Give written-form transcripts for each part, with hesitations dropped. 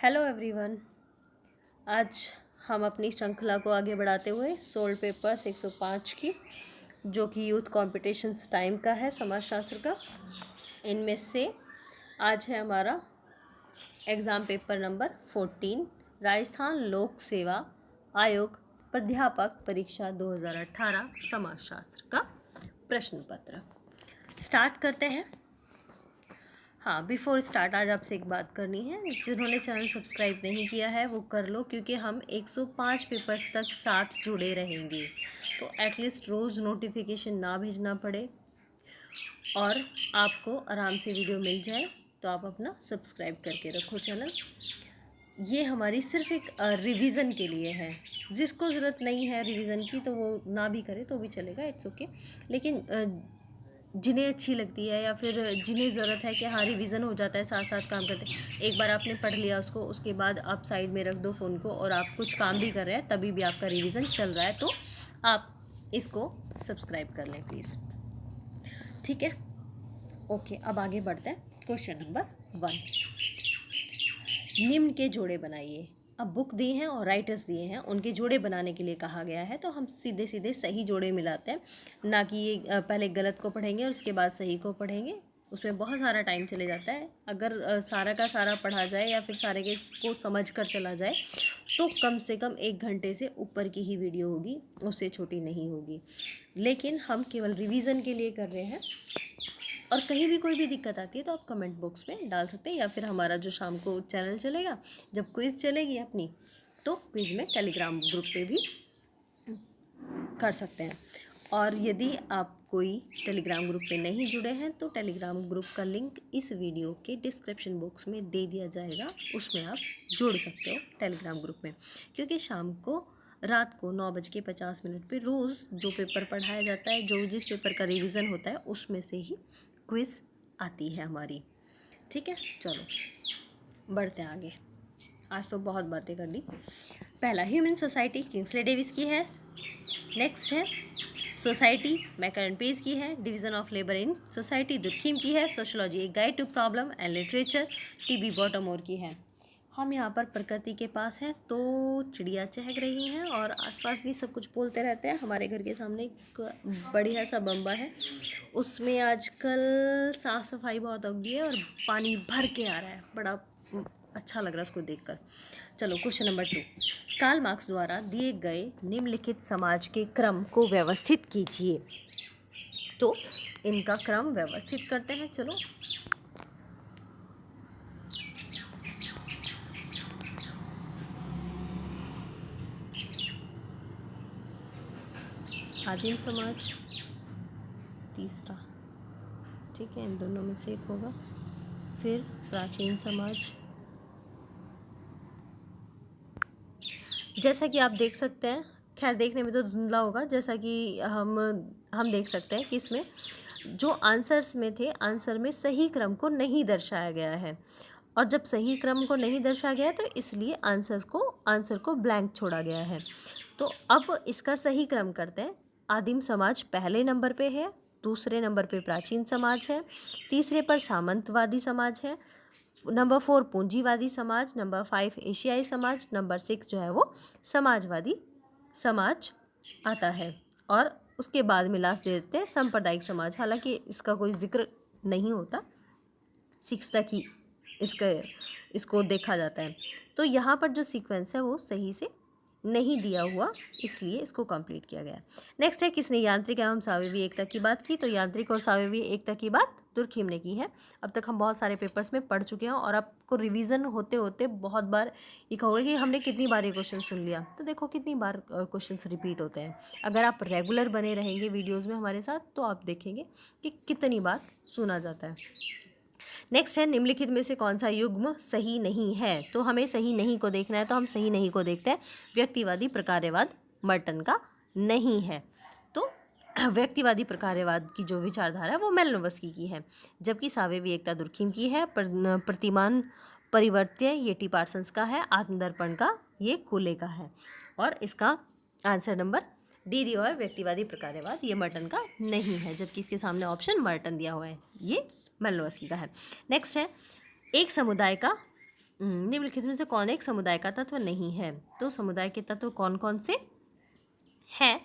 Hello everyone. आज हम अपनी श्रृंखला को आगे बढ़ाते हुए सोल्ड पेपर्स 105 की, जो कि यूथ कॉम्पिटिशन्स टाइम का है, समाजशास्त्र का, इनमें से आज है हमारा एग्ज़ाम पेपर नंबर 14, राजस्थान लोक सेवा आयोग प्राध्यापक परीक्षा 2018 समाजशास्त्र का प्रश्न पत्र। स्टार्ट करते हैं। हाँ, बिफोर स्टार्ट आज आपसे एक बात करनी है। जिन्होंने चैनल सब्सक्राइब नहीं किया है वो कर लो, क्योंकि हम 105 पेपर्स तक साथ जुड़े रहेंगे, तो एटलीस्ट रोज़ नोटिफिकेशन ना भेजना पड़े और आपको आराम से वीडियो मिल जाए, तो आप अपना सब्सक्राइब करके रखो चैनल। ये हमारी सिर्फ एक रिवीजन के लिए है। जिसको ज़रूरत नहीं है रिवीजन की तो वो ना भी करे तो भी चलेगा, इट्स ओके। लेकिन जिन्हें अच्छी लगती है या फिर जिन्हें ज़रूरत है कि हाँ रिवीजन हो जाता है, साथ साथ काम करते हैं, एक बार आपने पढ़ लिया उसको, उसके बाद आप साइड में रख दो फ़ोन को और आप कुछ काम भी कर रहे हैं, तभी भी आपका रिवीजन चल रहा है, तो आप इसको सब्सक्राइब कर लें प्लीज़, ठीक है। ओके, अब आगे बढ़ते हैं। क्वेश्चन नंबर 1, निम्न के जोड़े बनाइए। अब बुक दी हैं और राइटर्स दिए हैं, उनके जोड़े बनाने के लिए कहा गया है, तो हम सीधे सीधे सही जोड़े मिलाते हैं, ना कि ये पहले गलत को पढ़ेंगे और उसके बाद सही को पढ़ेंगे। उसमें बहुत सारा टाइम चले जाता है। अगर सारा का सारा पढ़ा जाए या फिर सारे के को समझ कर चला जाए तो कम से कम 1 घंटे से ऊपर की ही वीडियो होगी, उससे छोटी नहीं होगी। लेकिन हम केवल रिवीजन के लिए कर रहे हैं, और कहीं भी कोई भी दिक्कत आती है तो आप कमेंट बॉक्स में डाल सकते हैं, या फिर हमारा जो शाम को चैनल चलेगा, जब क्विज़ चलेगी अपनी, तो क्विज़ में टेलीग्राम ग्रुप पे भी कर सकते हैं। और यदि आप कोई टेलीग्राम ग्रुप पे नहीं जुड़े हैं तो टेलीग्राम ग्रुप का लिंक इस वीडियो के डिस्क्रिप्शन बॉक्स में दे दिया जाएगा, उसमें आप जुड़ सकते हो टेलीग्राम ग्रुप में। क्योंकि शाम को रात को 9:50 पे रोज़ जो पेपर पढ़ाया जाता है, जो जिस पेपर का रिवीजन होता है, उसमें से ही क्विज़ आती है हमारी, ठीक है। चलो बढ़ते हैं आगे। आज तो बहुत बातें कर ली। पहला, ह्यूमन सोसाइटी किंग्सले डेविस की है। नेक्स्ट है सोसाइटी, मैकरन पेज की है। Division of labour in society, Durkheim की है। Sociology, a guide to problem and literature, TB Bottomore की है। हम यहाँ पर प्रकृति के पास हैं, तो चिड़िया चहक रही हैं और आसपास भी सब कुछ बोलते रहते हैं। हमारे घर के सामने एक बढ़िया सा बम्बा है, उसमें आजकल साफ़ सफाई बहुत हो गई है और पानी भर के आ रहा है, बड़ा अच्छा लग रहा है उसको देखकर। चलो क्वेश्चन नंबर 2, कार्ल मार्क्स द्वारा दिए गए निम्नलिखित समाज के क्रम को व्यवस्थित कीजिए। तो इनका क्रम व्यवस्थित करते हैं। चलो आदिम समाज तीसरा, ठीक है, इन दोनों में से एक होगा। फिर प्राचीन समाज, जैसा कि आप देख सकते हैं, खैर देखने में तो धुंधला होगा, जैसा कि हम देख सकते हैं कि इसमें जो आंसर्स में थे, आंसर में सही क्रम को नहीं दर्शाया गया है, और जब सही क्रम को नहीं दर्शाया गया है तो इसलिए आंसर को ब्लैंक छोड़ा गया है। तो अब इसका सही क्रम करते हैं। आदिम समाज पहले नंबर पे है, दूसरे नंबर पे प्राचीन समाज है, तीसरे पर सामंतवादी समाज है, नंबर 4 पूंजीवादी समाज, नंबर 5 एशियाई समाज, नंबर 6 जो है वो समाजवादी समाज आता है, और उसके बाद में लास्ट दे देते हैं सांप्रदायिक समाज। हालांकि इसका कोई जिक्र नहीं होता, 6 तक ही इसको देखा जाता है। तो यहाँ पर जो सीक्वेंस है वो सही से नहीं दिया हुआ, इसलिए इसको कंप्लीट किया गया। नेक्स्ट है, किसने यांत्रिक एवं सावयवी एकता की बात की। तो यांत्रिक और सावयवी एकता की बात दुर्खीम ने की है। अब तक हम बहुत सारे पेपर्स में पढ़ चुके हैं और आपको रिवीजन होते होते बहुत बार ये कहोगे कि हमने कितनी बार ये क्वेश्चन सुन लिया। तो देखो कितनी बार क्वेश्चन रिपीट होते हैं। अगर आप रेगुलर बने रहेंगे वीडियोज़ में हमारे साथ, तो आप देखेंगे कि कितनी बार सुना जाता है। नेक्स्ट है, निम्नलिखित में से कौन सा युग्म सही नहीं है। तो हमें सही नहीं को देखना है, तो हम सही नहीं को देखते हैं। व्यक्तिवादी प्रकार्यवाद मर्टन का नहीं है, तो व्यक्तिवादी प्रकार्यवाद की जो विचारधारा है वो मेलिनोवस्की की है, जबकि सावयवी एकता दुर्खीम की है। प्रतिमान परिवर्त्य ये टी पार्सन्स का है। आत्मदर्पण का ये कोले का है, और इसका आंसर नंबर डी दिया हुआ है। व्यक्तिवादी प्रकार्यवाद ये मर्टन का नहीं है, जबकि इसके सामने ऑप्शन मर्टन दिया हुआ है, ये मेलिनोवस्की का है। नेक्स्ट है, एक समुदाय का निम्नलिखित में से कौन एक समुदाय का तत्व नहीं है? तो समुदाय के तत्व कौन कौन से हैं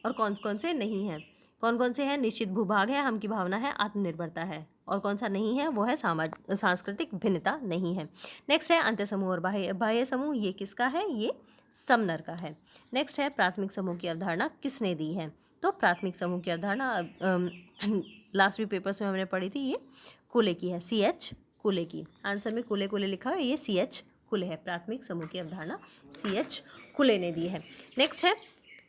और कौन कौन से नहीं हैं? कौन कौन से हैं? निश्चित भूभाग है, हम की भावना है, आत्मनिर्भरता है। और कौन सा नहीं है? वो है सांस्कृतिक भिन्नता नहीं है। नेक्स्ट है अंत्य समूह और बाह्य बाह्य समूह। ये किसका है? ये समनर का है। नेक्स्ट है प्राथमिक समूह की अवधारणा किसने दी है? तो प्राथमिक समूह की अवधारणा लास्ट भी पेपर्स में हमने पढ़ी थी, ये कुले की है, CH कुले की। आंसर में कुले कुले लिखा है, ये CH कुले है। प्राथमिक समूह की अवधारणा CH कुले ने दी है। नेक्स्ट है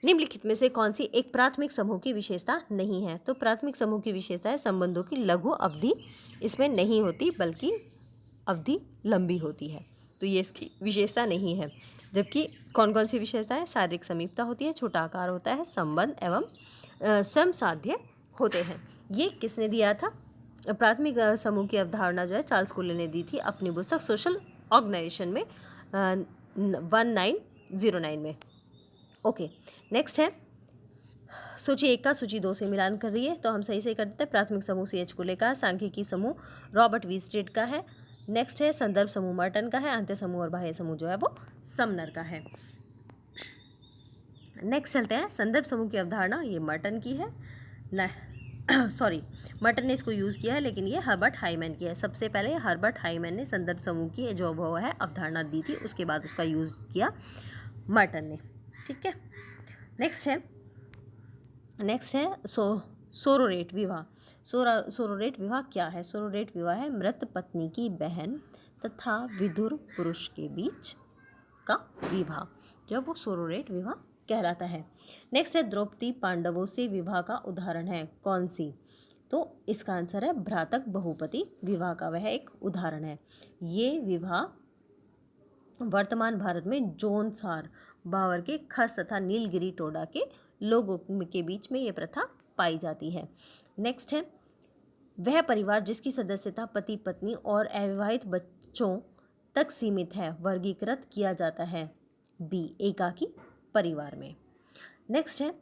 निम्नलिखित में से कौन सी एक प्राथमिक समूह की विशेषता नहीं है? तो प्राथमिक समूह की विशेषता है संबंधों की लघु अवधि इसमें नहीं होती, बल्कि अवधि लंबी होती है, तो ये इसकी विशेषता नहीं है। जबकि कौन कौन सी विशेषता है? शारीरिक समीपता होती है, छोटा आकार होता है, संबंध एवं स्वयं साध्य होते हैं। ये किसने दिया था? प्राथमिक समूह की अवधारणा जो है चार्ल्स कुले ने दी थी अपनी पुस्तक सोशल ऑर्गेनाइजेशन में 1909 में। ओके, नेक्स्ट है सूची 1 का सूची 2 से मिलान कर रही है, तो हम सही से कर देते हैं। प्राथमिक समूह CH कुले का, सांख्यिकी समूह रॉबर्ट वीस्टेड का है। नेक्स्ट है संदर्भ समूह मर्टन का है, अंत्य समूह और बाह्य समूह जो है वो समनर का है। नेक्स्ट चलते हैं संदर्भ समूह की अवधारणा, ये मर्टन की है न सॉरी मर्टन ने इसको यूज़ किया है, लेकिन ये हर्बर्ट हाइमैन की है। सबसे पहले हर्बर्ट हाइमैन ने संदर्भ समूह की जो वो है अवधारणा दी थी, उसके बाद उसका यूज़ किया मर्टन ने। ठीक है, नेक्स्ट है सोरोरेट विवाह। सोरोरेट विवाह क्या है? सोरोरेट विवाह है मृत पत्नी की बहन तथा विधुर पुरुष के बीच का विवाह, जब वो सोरोरेट विवाह कहलाता है। नेक्स्ट है द्रौपदी पांडवों से विवाह का उदाहरण है, कौन सी? तो इसका आंसर है भ्रातक बहुपति विवाह का वह एक उदाहरण है। ये विवाह वर्तमान भारत में जोनसार, बावर के खस तथा नीलगिरी टोडा के लोगों के बीच में ये प्रथा पाई जाती है। नेक्स्ट है वह परिवार जिसकी सदस्यता पति पत्नी और अविवाहित बच्चों तक सीमित है वर्गीकृत किया जाता है B एकाकी परिवार में। नेक्स्ट है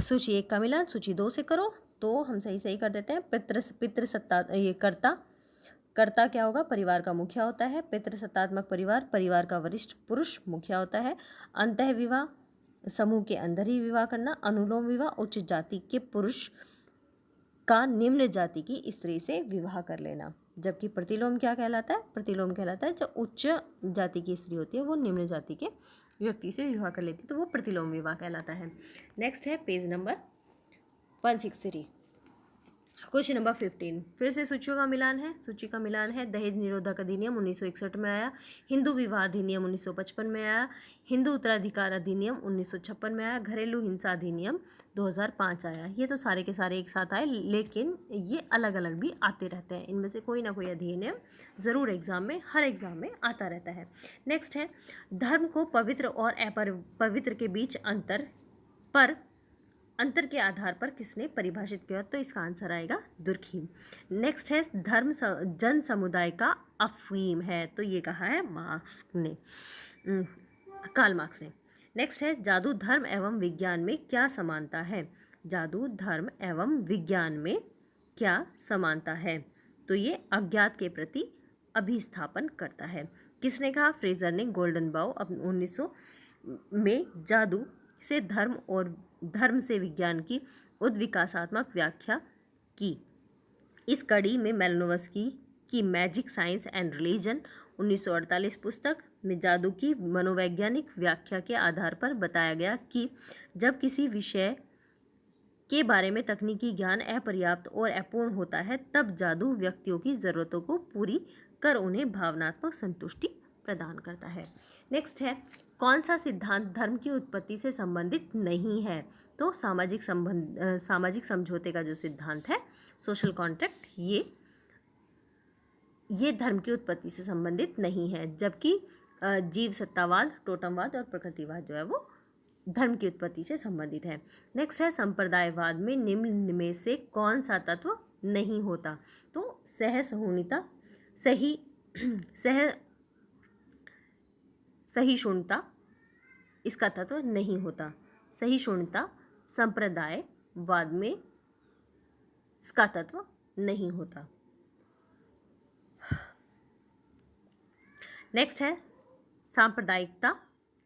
सूची 1 का मिलान सूची 2 से करो, तो हम सही कर देते हैं। पितृसत्ता ये कर्ता क्या होगा? परिवार का मुखिया होता है। पितृसत्तात्मक परिवार का वरिष्ठ पुरुष मुखिया होता है। अंतः विवाह समूह के अंदर ही विवाह करना। अनुलोम विवाह उच्च जाति के पुरुष का निम्न जाति की स्त्री से विवाह कर लेना। जबकि प्रतिलोम क्या कहलाता है? प्रतिलोम कहलाता है जब उच्च जाति की स्त्री होती है वो निम्न जाति के व्यक्ति से विवाह कर लेती है, तो वो प्रतिलोम विवाह कहलाता है। नेक्स्ट है पेज नंबर 163, क्वेश्चन नंबर 15। फिर से सूचियों का मिलान है। सूची का मिलान है दहेज निरोधक अधिनियम 1961 में आया, हिंदू विवाह अधिनियम 1955 में आया, हिंदू उत्तराधिकार अधिनियम 1956 में आया, घरेलू हिंसा अधिनियम 2005 आया। ये तो सारे के सारे एक साथ आए, लेकिन ये अलग अलग भी आते रहते हैं। इनमें से कोई ना कोई अधिनियम ज़रूर एग्जाम में, हर एग्जाम में आता रहता है। नेक्स्ट है धर्म को पवित्र और अपवित्र के बीच अंतर के आधार पर किसने परिभाषित किया? तो इसका आंसर आएगा दुर्खीम। नेक्स्ट है धर्म जन समुदाय का अफीम है, तो ये कहा है कार्ल मार्क्स ने। नेक्स्ट है जादू धर्म एवं विज्ञान में क्या समानता है? जादू धर्म एवं विज्ञान में क्या समानता है? तो ये अज्ञात के प्रति अभिस्थापन करता है। किसने कहा? फ्रेजर ने गोल्डन बाउ 1900 में जादू से धर्म और धर्म से विज्ञान की उद्विकासात्मक व्याख्या की। इस कड़ी में मेलानोव्स्की की मैजिक साइंस एंड रिलीजन 1948 पुस्तक में जादू की मनोवैज्ञानिक व्याख्या के आधार पर बताया गया कि जब किसी विषय के बारे में तकनीकी ज्ञान अपर्याप्त और अपूर्ण होता है तब जादू व्यक्तियों की ज़रूरतों को पूरी कर उन्हें भावनात्मक संतुष्टि प्रदान करता है। नेक्स्ट है कौन सा सिद्धांत धर्म की उत्पत्ति से संबंधित नहीं है? तो सामाजिक समझौते का जो सिद्धांत है सोशल कॉन्ट्रैक्ट, ये धर्म की उत्पत्ति से संबंधित नहीं है। जबकि जीव सत्तावाद, टोटमवाद और प्रकृतिवाद जो है वो धर्म की उत्पत्ति से संबंधित है। नेक्स्ट है संप्रदायवाद में निम्न में से कौन सा तत्व नहीं होता? तो सहिष्णुता इसका तत्व नहीं होता। सहिष्णुता संप्रदायवाद में इसका तत्व नहीं होता। नेक्स्ट है सांप्रदायिकता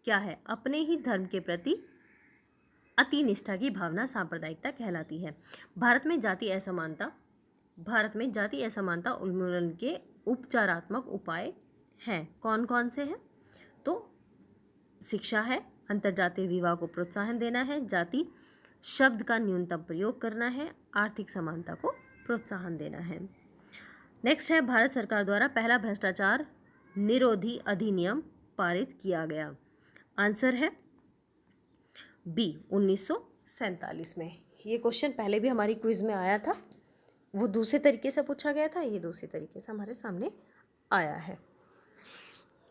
क्या है? अपने ही धर्म के प्रति अति निष्ठा की भावना सांप्रदायिकता कहलाती है। भारत में जाति असमानता उन्मूलन के उपचारात्मक उपाय हैं। कौन कौन से हैं? तो शिक्षा है, अंतर्जातीय विवाह को प्रोत्साहन देना है, जाति शब्द का न्यूनतम प्रयोग करना है, आर्थिक समानता को प्रोत्साहन देना है। नेक्स्ट है भारत सरकार द्वारा पहला भ्रष्टाचार निरोधी अधिनियम पारित किया गया। आंसर है बी 1947 में। ये क्वेश्चन पहले भी हमारी क्विज में आया था, वो दूसरे तरीके से पूछा गया था, ये दूसरे तरीके से हमारे सामने आया है।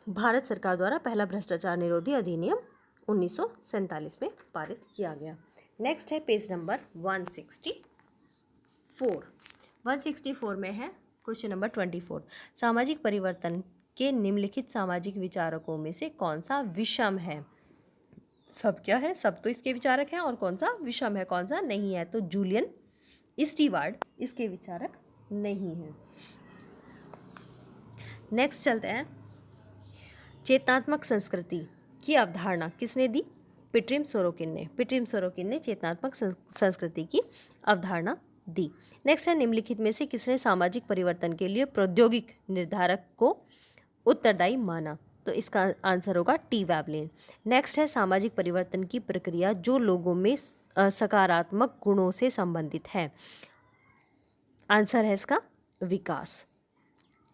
भारत सरकार द्वारा पहला भ्रष्टाचार निरोधी अधिनियम 1947 में पारित किया गया। नेक्स्ट है पेज नंबर 164 में है क्वेश्चन नंबर 24। सामाजिक परिवर्तन के निम्नलिखित सामाजिक विचारकों में से कौन सा विषम है? सब क्या है? सब तो इसके विचारक हैं, और कौन सा विषम है, कौन सा नहीं है? तो जूलियन स्टीवार्ड इसके विचारक नहीं है। नेक्स्ट चलते हैं, चेतनात्मक संस्कृति की अवधारणा किसने दी? पिट्रिम सोरोकिन ने चेतनात्मक संस्कृति की अवधारणा दी। नेक्स्ट है निम्नलिखित में से किसने सामाजिक परिवर्तन के लिए प्रौद्योगिक निर्धारक को उत्तरदायी माना? तो इसका आंसर होगा टी वैबलिन। नेक्स्ट है सामाजिक परिवर्तन की प्रक्रिया जो लोगों में सकारात्मक गुणों से संबंधित है। आंसर है इसका विकास।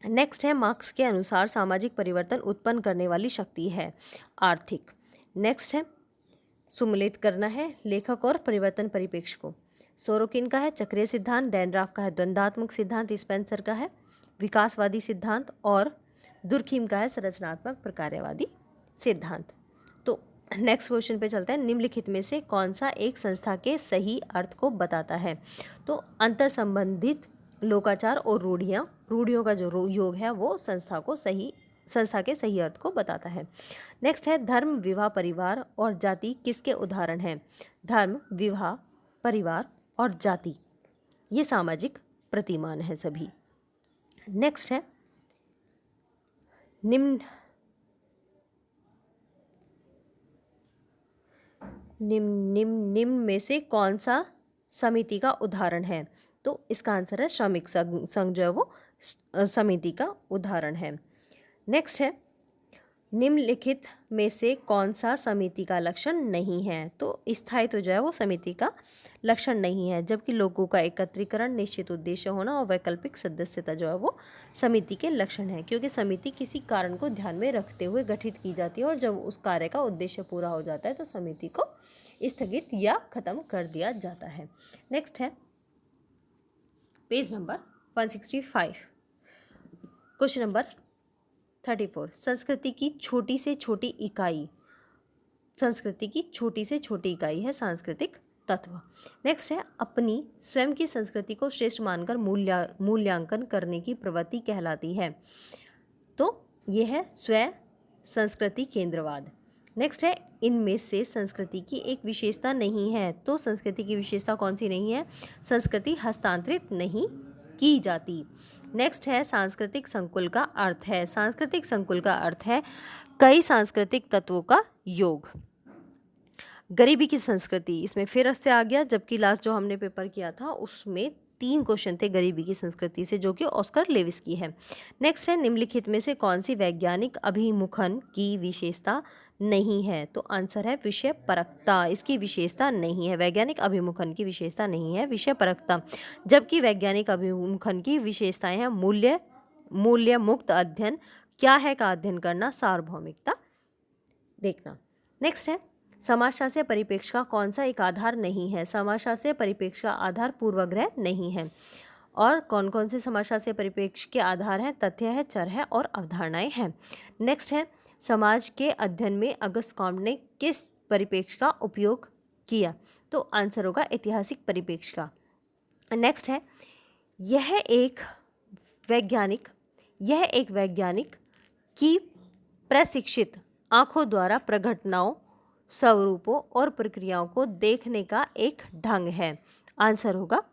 नेक्स्ट है मार्क्स के अनुसार सामाजिक परिवर्तन उत्पन्न करने वाली शक्ति है आर्थिक। नेक्स्ट है सुमेलित करना है लेखक और परिवर्तन परिप्रेक्ष्य को। सोरोकिन का है चक्रीय सिद्धांत, डैनराफ का है द्वंद्वात्मक सिद्धांत, स्पेंसर का है विकासवादी सिद्धांत, और दुर्खीम का है संरचनात्मक प्रकार्यवादी सिद्धांत। तो नेक्स्ट क्वेश्चन पे चलते हैं, निम्नलिखित में से कौन सा एक संस्था के सही अर्थ को बताता है? तो अंतर संबंधित लोकाचार और रूढ़ियों का जो योग है वो संस्था के सही अर्थ को बताता है। नेक्स्ट है धर्म, विवाह, परिवार और जाति किसके उदाहरण हैं? धर्म, विवाह, परिवार और जाति ये सामाजिक प्रतिमान है सभी। नेक्स्ट है निम्न में से कौन सा समिति का उदाहरण है? तो इसका आंसर है श्रमिक संघ जो है वो समिति का उदाहरण है। नेक्स्ट है निम्नलिखित में से कौन सा समिति का लक्षण नहीं है? तो स्थायित्व जो है वो समिति का लक्षण नहीं है, जबकि लोगों का एकत्रीकरण, निश्चित उद्देश्य होना और वैकल्पिक सदस्यता जो है वो समिति के लक्षण है, क्योंकि समिति किसी कारण को ध्यान में रखते हुए गठित की जाती है और जब उस कार्य का उद्देश्य पूरा हो जाता है तो समिति को स्थगित या खत्म कर दिया जाता है। नेक्स्ट है पेज नंबर 165 क्वेश्चन नंबर 34। संस्कृति की छोटी से छोटी इकाई है सांस्कृतिक तत्व। नेक्स्ट है अपनी स्वयं की संस्कृति को श्रेष्ठ मानकर मूल्यांकन करने की प्रवृत्ति कहलाती है। तो यह है स्व संस्कृति केंद्रवाद। नेक्स्ट है इनमें से संस्कृति की एक विशेषता नहीं है। तो संस्कृति की विशेषता कौन सी नहीं है? संस्कृति हस्तांतरित नहीं की जाती। नेक्स्ट है सांस्कृतिक संकुल का अर्थ है। सांस्कृतिक संकुल का अर्थ है कई सांस्कृतिक तत्वों का योग। गरीबी की संस्कृति इसमें फिर से आ गया, जबकि लास्ट जो हमने पेपर किया था उसमें 3 क्वेश्चन थे गरीबी की संस्कृति से, जो कि ऑस्कर लेविस की है। नेक्स्ट है निम्नलिखित में से कौन सी वैज्ञानिक अभिमुखन की विशेषता नहीं है? तो आंसर है विषय परकता। इसकी विशेषता नहीं है, वैज्ञानिक अभिमुखन की विशेषता नहीं है विषय परकता, जबकि वैज्ञानिक अभिमुखन की विशेषताएं हैं मूल्य मुक्त अध्ययन, क्या है का अध्ययन करना, सार्वभौमिकता देखना। नेक्स्ट है समाजशास्त्रीय परिप्रेक्ष्य का कौन सा एक आधार नहीं है? समाजशास्त्रीय परिप्रेक्ष्य का आधार पूर्वाग्रह नहीं है। और कौन कौन से समाजशास्त्रीय परिप्रेक्ष्य के आधार हैं? तथ्य है, चर है और अवधारणाएं हैं। नेक्स्ट है समाज के अध्ययन में अगस्त कॉम्टे ने किस परिप्रेक्ष्य का उपयोग किया? तो आंसर होगा ऐतिहासिक परिप्रेक्ष्य का। नेक्स्ट है यह एक वैज्ञानिक की प्रशिक्षित आंखों द्वारा प्रघटनाओं, स्वरूपों और प्रक्रियाओं को देखने का एक ढंग है। आंसर होगा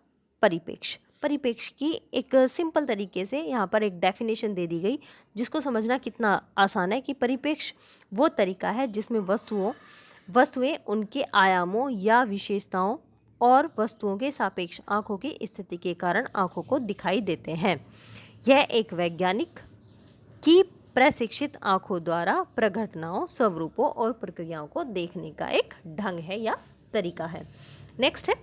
परिप्रेक्ष्य। परिप्रेक्ष्य की एक सिंपल तरीके से यहाँ पर एक डेफिनेशन दे दी गई, जिसको समझना कितना आसान है कि परिप्रेक्ष्य वो तरीका है जिसमें वस्तुएं उनके आयामों या विशेषताओं और वस्तुओं के सापेक्ष आँखों की स्थिति के कारण आँखों को दिखाई देते हैं। यह एक वैज्ञानिक की प्रशिक्षित आँखों द्वारा प्रघटनाओं, स्वरूपों और प्रक्रियाओं को देखने का एक ढंग है या तरीका है। नेक्स्ट है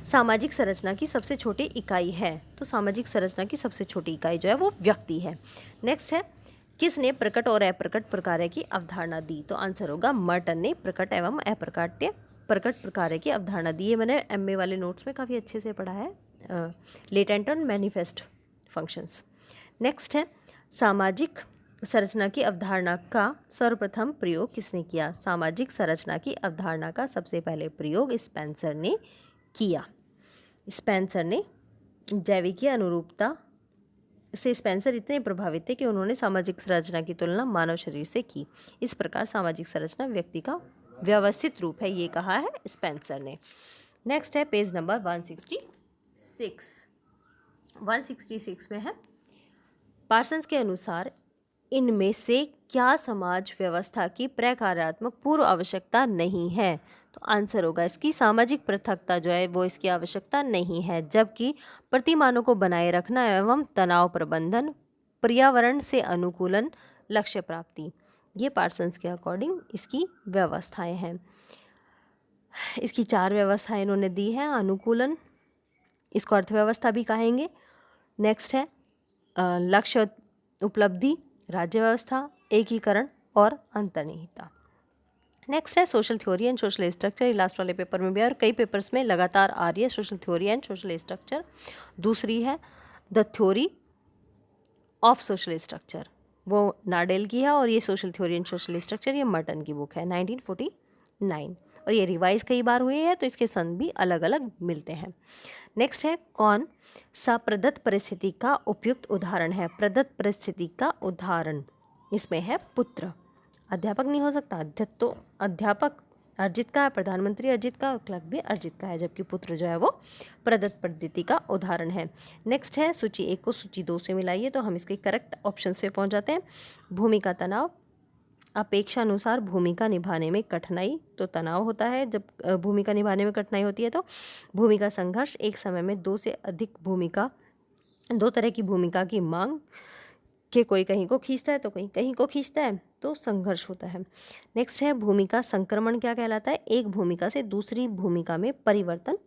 सामाजिक संरचना की सबसे छोटी इकाई है। तो सामाजिक संरचना की सबसे छोटी इकाई जो है वो व्यक्ति है। नेक्स्ट है किसने प्रकट और अप्रकट प्रकार्य की अवधारणा दी। तो आंसर होगा मर्टन ने प्रकट एवं प्रकट प्रकार्य की अवधारणा दी। ये मैंने एमए वाले नोट्स में काफ़ी अच्छे से पढ़ा है, लेटेंट और मैनिफेस्ट फंक्शंस। नेक्स्ट है सामाजिक संरचना की अवधारणा का सर्वप्रथम प्रयोग किसने किया। सामाजिक संरचना की अवधारणा का सबसे पहले प्रयोग स्पेंसर ने किया। स्पेंसर ने जैविकीय अनुरूपता से स्पेंसर इतने प्रभावित थे कि उन्होंने सामाजिक संरचना की तुलना मानव शरीर से की। इस प्रकार सामाजिक संरचना व्यक्ति का व्यवस्थित रूप है, ये कहा है स्पेंसर ने। नेक्स्ट है पेज नंबर 166। 166 में है पार्सन्स के अनुसार इनमें से क्या समाज व्यवस्था की प्रकार्यात्मक पूर्व आवश्यकता नहीं है। तो आंसर होगा इसकी सामाजिक पृथकता जो है वो इसकी आवश्यकता नहीं है, जबकि प्रतिमानों को बनाए रखना एवं तनाव प्रबंधन, पर्यावरण से अनुकूलन, लक्ष्य प्राप्ति, ये पार्सन्स के अकॉर्डिंग इसकी व्यवस्थाएं हैं। इसकी 4 व्यवस्थाएं इन्होंने दी हैं। अनुकूलन, इसको अर्थव्यवस्था भी कहेंगे। नेक्स्ट है लक्ष्य उपलब्धि, राज्य व्यवस्था, एकीकरण और अंतर्निहितता। नेक्स्ट है social theory and social structure. Last वाले पेपर में भी और कई पेपर्स में लगातार आ रही है social theory and social structure. दूसरी है the theory of social structure, वो नाडेल की है, और ये social theory and social structure ये मर्टन की बुक है 1949, और ये रिवाइज कई बार हुई है तो इसके सन भी अलग अलग मिलते हैं। नेक्स्ट है कौन सा प्रदत्त परिस्थिति का उपयुक्त उदाहरण है। प्रदत्त परिस्थिति का उदाहरण इसमें है पुत्र। अध्यापक नहीं हो सकता, तो अध्यापक अर्जित का है, प्रधानमंत्री अर्जित का, क्लर्क भी अर्जित का है, जबकि पुत्र जो है वो प्रदत्त परिस्थिति का उदाहरण है। नेक्स्ट है सूची 1 को सूची 2 से मिलाइए तो हम इसके करेक्ट ऑप्शंस पे पहुंच जाते हैं। भूमिका तनाव, अपेक्षानुसार भूमिका निभाने में कठिनाई, तो तनाव होता है जब भूमिका निभाने में कठिनाई होती है। तो भूमिका संघर्ष, एक समय में 2 से अधिक भूमिका, 2 तरह की भूमिका की मांग कि कोई कहीं को खींचता है तो कहीं कहीं को खींचता है, तो संघर्ष होता है। नेक्स्ट है भूमिका संक्रमण, क्या कहलाता है। एक भूमिका से दूसरी भूमिका में परिवर्तन,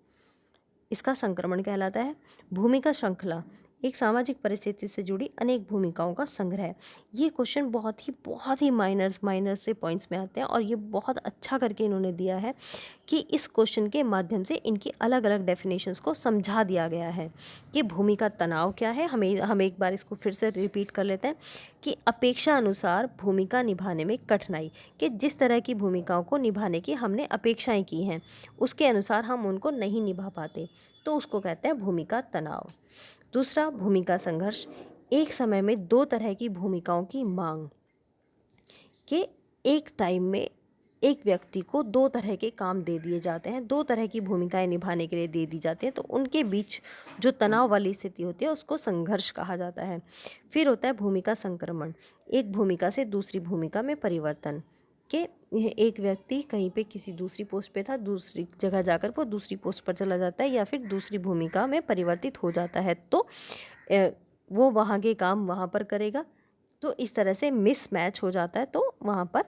इसका संक्रमण कहलाता है। भूमिका श्रृंखला, एक सामाजिक परिस्थिति से जुड़ी अनेक भूमिकाओं का संग्रह। ये क्वेश्चन बहुत ही माइनर से पॉइंट्स में आते हैं, और ये बहुत अच्छा करके इन्होंने दिया है कि इस क्वेश्चन के माध्यम से इनकी अलग अलग डेफिनेशंस को समझा दिया गया है कि भूमिका तनाव क्या है। हम एक बार इसको फिर से रिपीट कर लेते हैं कि अपेक्षा अनुसार भूमिका निभाने में कठिनाई, कि जिस तरह की भूमिकाओं को निभाने की हमने अपेक्षाएं की हैं उसके अनुसार हम उनको नहीं निभा पाते, तो उसको कहते हैं भूमिका तनाव। दूसरा भूमिका संघर्ष, एक समय में 2 तरह की भूमिकाओं की मांग, कि एक टाइम में एक व्यक्ति को 2 तरह के काम दे दिए जाते हैं, 2 तरह की भूमिकाएं निभाने के लिए दे दी जाती हैं, तो उनके बीच जो तनाव वाली स्थिति होती है उसको संघर्ष कहा जाता है। फिर होता है भूमिका संक्रमण, एक भूमिका से दूसरी भूमिका में परिवर्तन, कि एक व्यक्ति कहीं पे किसी दूसरी पोस्ट पे था, दूसरी जगह जाकर वो दूसरी पोस्ट पर चला जाता है या फिर दूसरी भूमिका में परिवर्तित हो जाता है, तो वो वहाँ के काम वहाँ पर करेगा, तो इस तरह से मिसमैच हो जाता है, तो वहाँ पर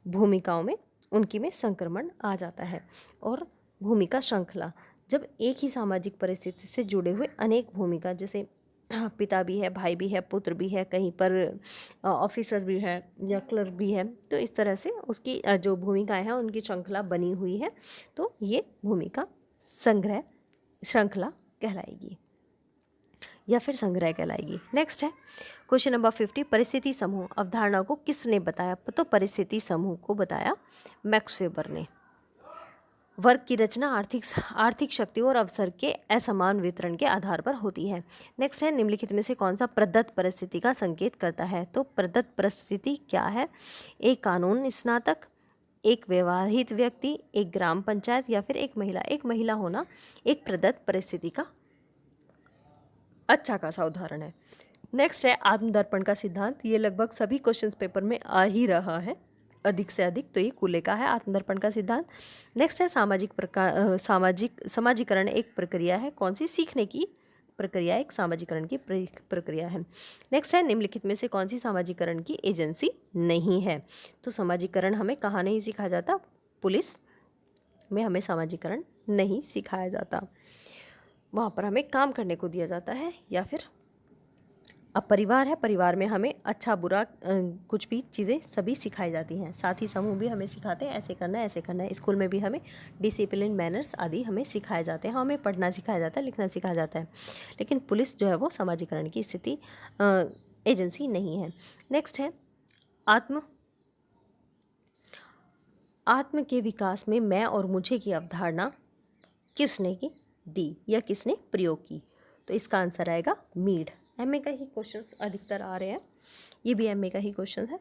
भूमिकाओं में उनकी में संक्रमण आ जाता है। और भूमिका श्रृंखला, जब एक ही सामाजिक परिस्थिति से जुड़े हुए अनेक भूमिका, जैसे पिता भी है, भाई भी है, पुत्र भी है, कहीं पर ऑफिसर भी है या क्लर्क भी है, तो इस तरह से उसकी जो भूमिकाएं हैं उनकी श्रृंखला बनी हुई है, तो ये भूमिका श्रृंखला कहलाएगी या फिर संग्रह कहलाएगी। नेक्स्ट है क्वेश्चन नंबर 50, परिस्थिति समूह अवधारणा को किसने बताया। तो परिस्थिति समूह को बताया मैक्स वेबर ने। वर्ग की रचना आर्थिक शक्ति और अवसर के असमान वितरण के आधार पर होती है। नेक्स्ट है निम्नलिखित में से कौन सा प्रदत्त परिस्थिति का संकेत करता है। तो प्रदत्त परिस्थिति क्या है। एक कानून स्नातक, एक विवाहित व्यक्ति, एक ग्राम पंचायत या फिर एक महिला। एक महिला होना एक प्रदत्त परिस्थिति का अच्छा खासा उदाहरण है। नेक्स्ट है आत्मदर्पण का सिद्धांत। ये लगभग सभी क्वेश्चंस पेपर में आ ही रहा है अधिक से अधिक, तो ये कूले का है आत्मदर्पण का सिद्धांत। नेक्स्ट है समाजीकरण एक प्रक्रिया है। कौन सी? सीखने की प्रक्रिया एक सामाजिकरण की प्रक्रिया है। नेक्स्ट है निम्नलिखित में से कौन सी सामाजिकरण की एजेंसी नहीं है? तो सामाजिकरण हमें कहाँ नहीं सिखाया जाता? पुलिस में हमें सामाजिकरण नहीं सिखाया जाता, वहाँ पर हमें काम करने को दिया जाता है। या फिर अब परिवार है, परिवार में हमें अच्छा बुरा कुछ भी चीज़ें सभी सिखाई जाती हैं। साथ ही समूह भी हमें सिखाते हैं, ऐसे करना है ऐसे करना है। स्कूल में भी हमें डिसिप्लिन, मैनर्स आदि हमें सिखाए जाते हैं। हमें पढ़ना सिखाया जाता है, लिखना सिखाया जाता है। लेकिन पुलिस जो है वो सामाजिकरण की स्थिति एजेंसी नहीं है। नेक्स्ट है आत्म के विकास में मैं और मुझे की अवधारणा किसने की दी या किसने प्रयोग की? तो इसका आंसर आएगा मीड। एमए का ही क्वेश्चंस अधिकतर आ रहे हैं, ये भी एमए का ही क्वेश्चन है।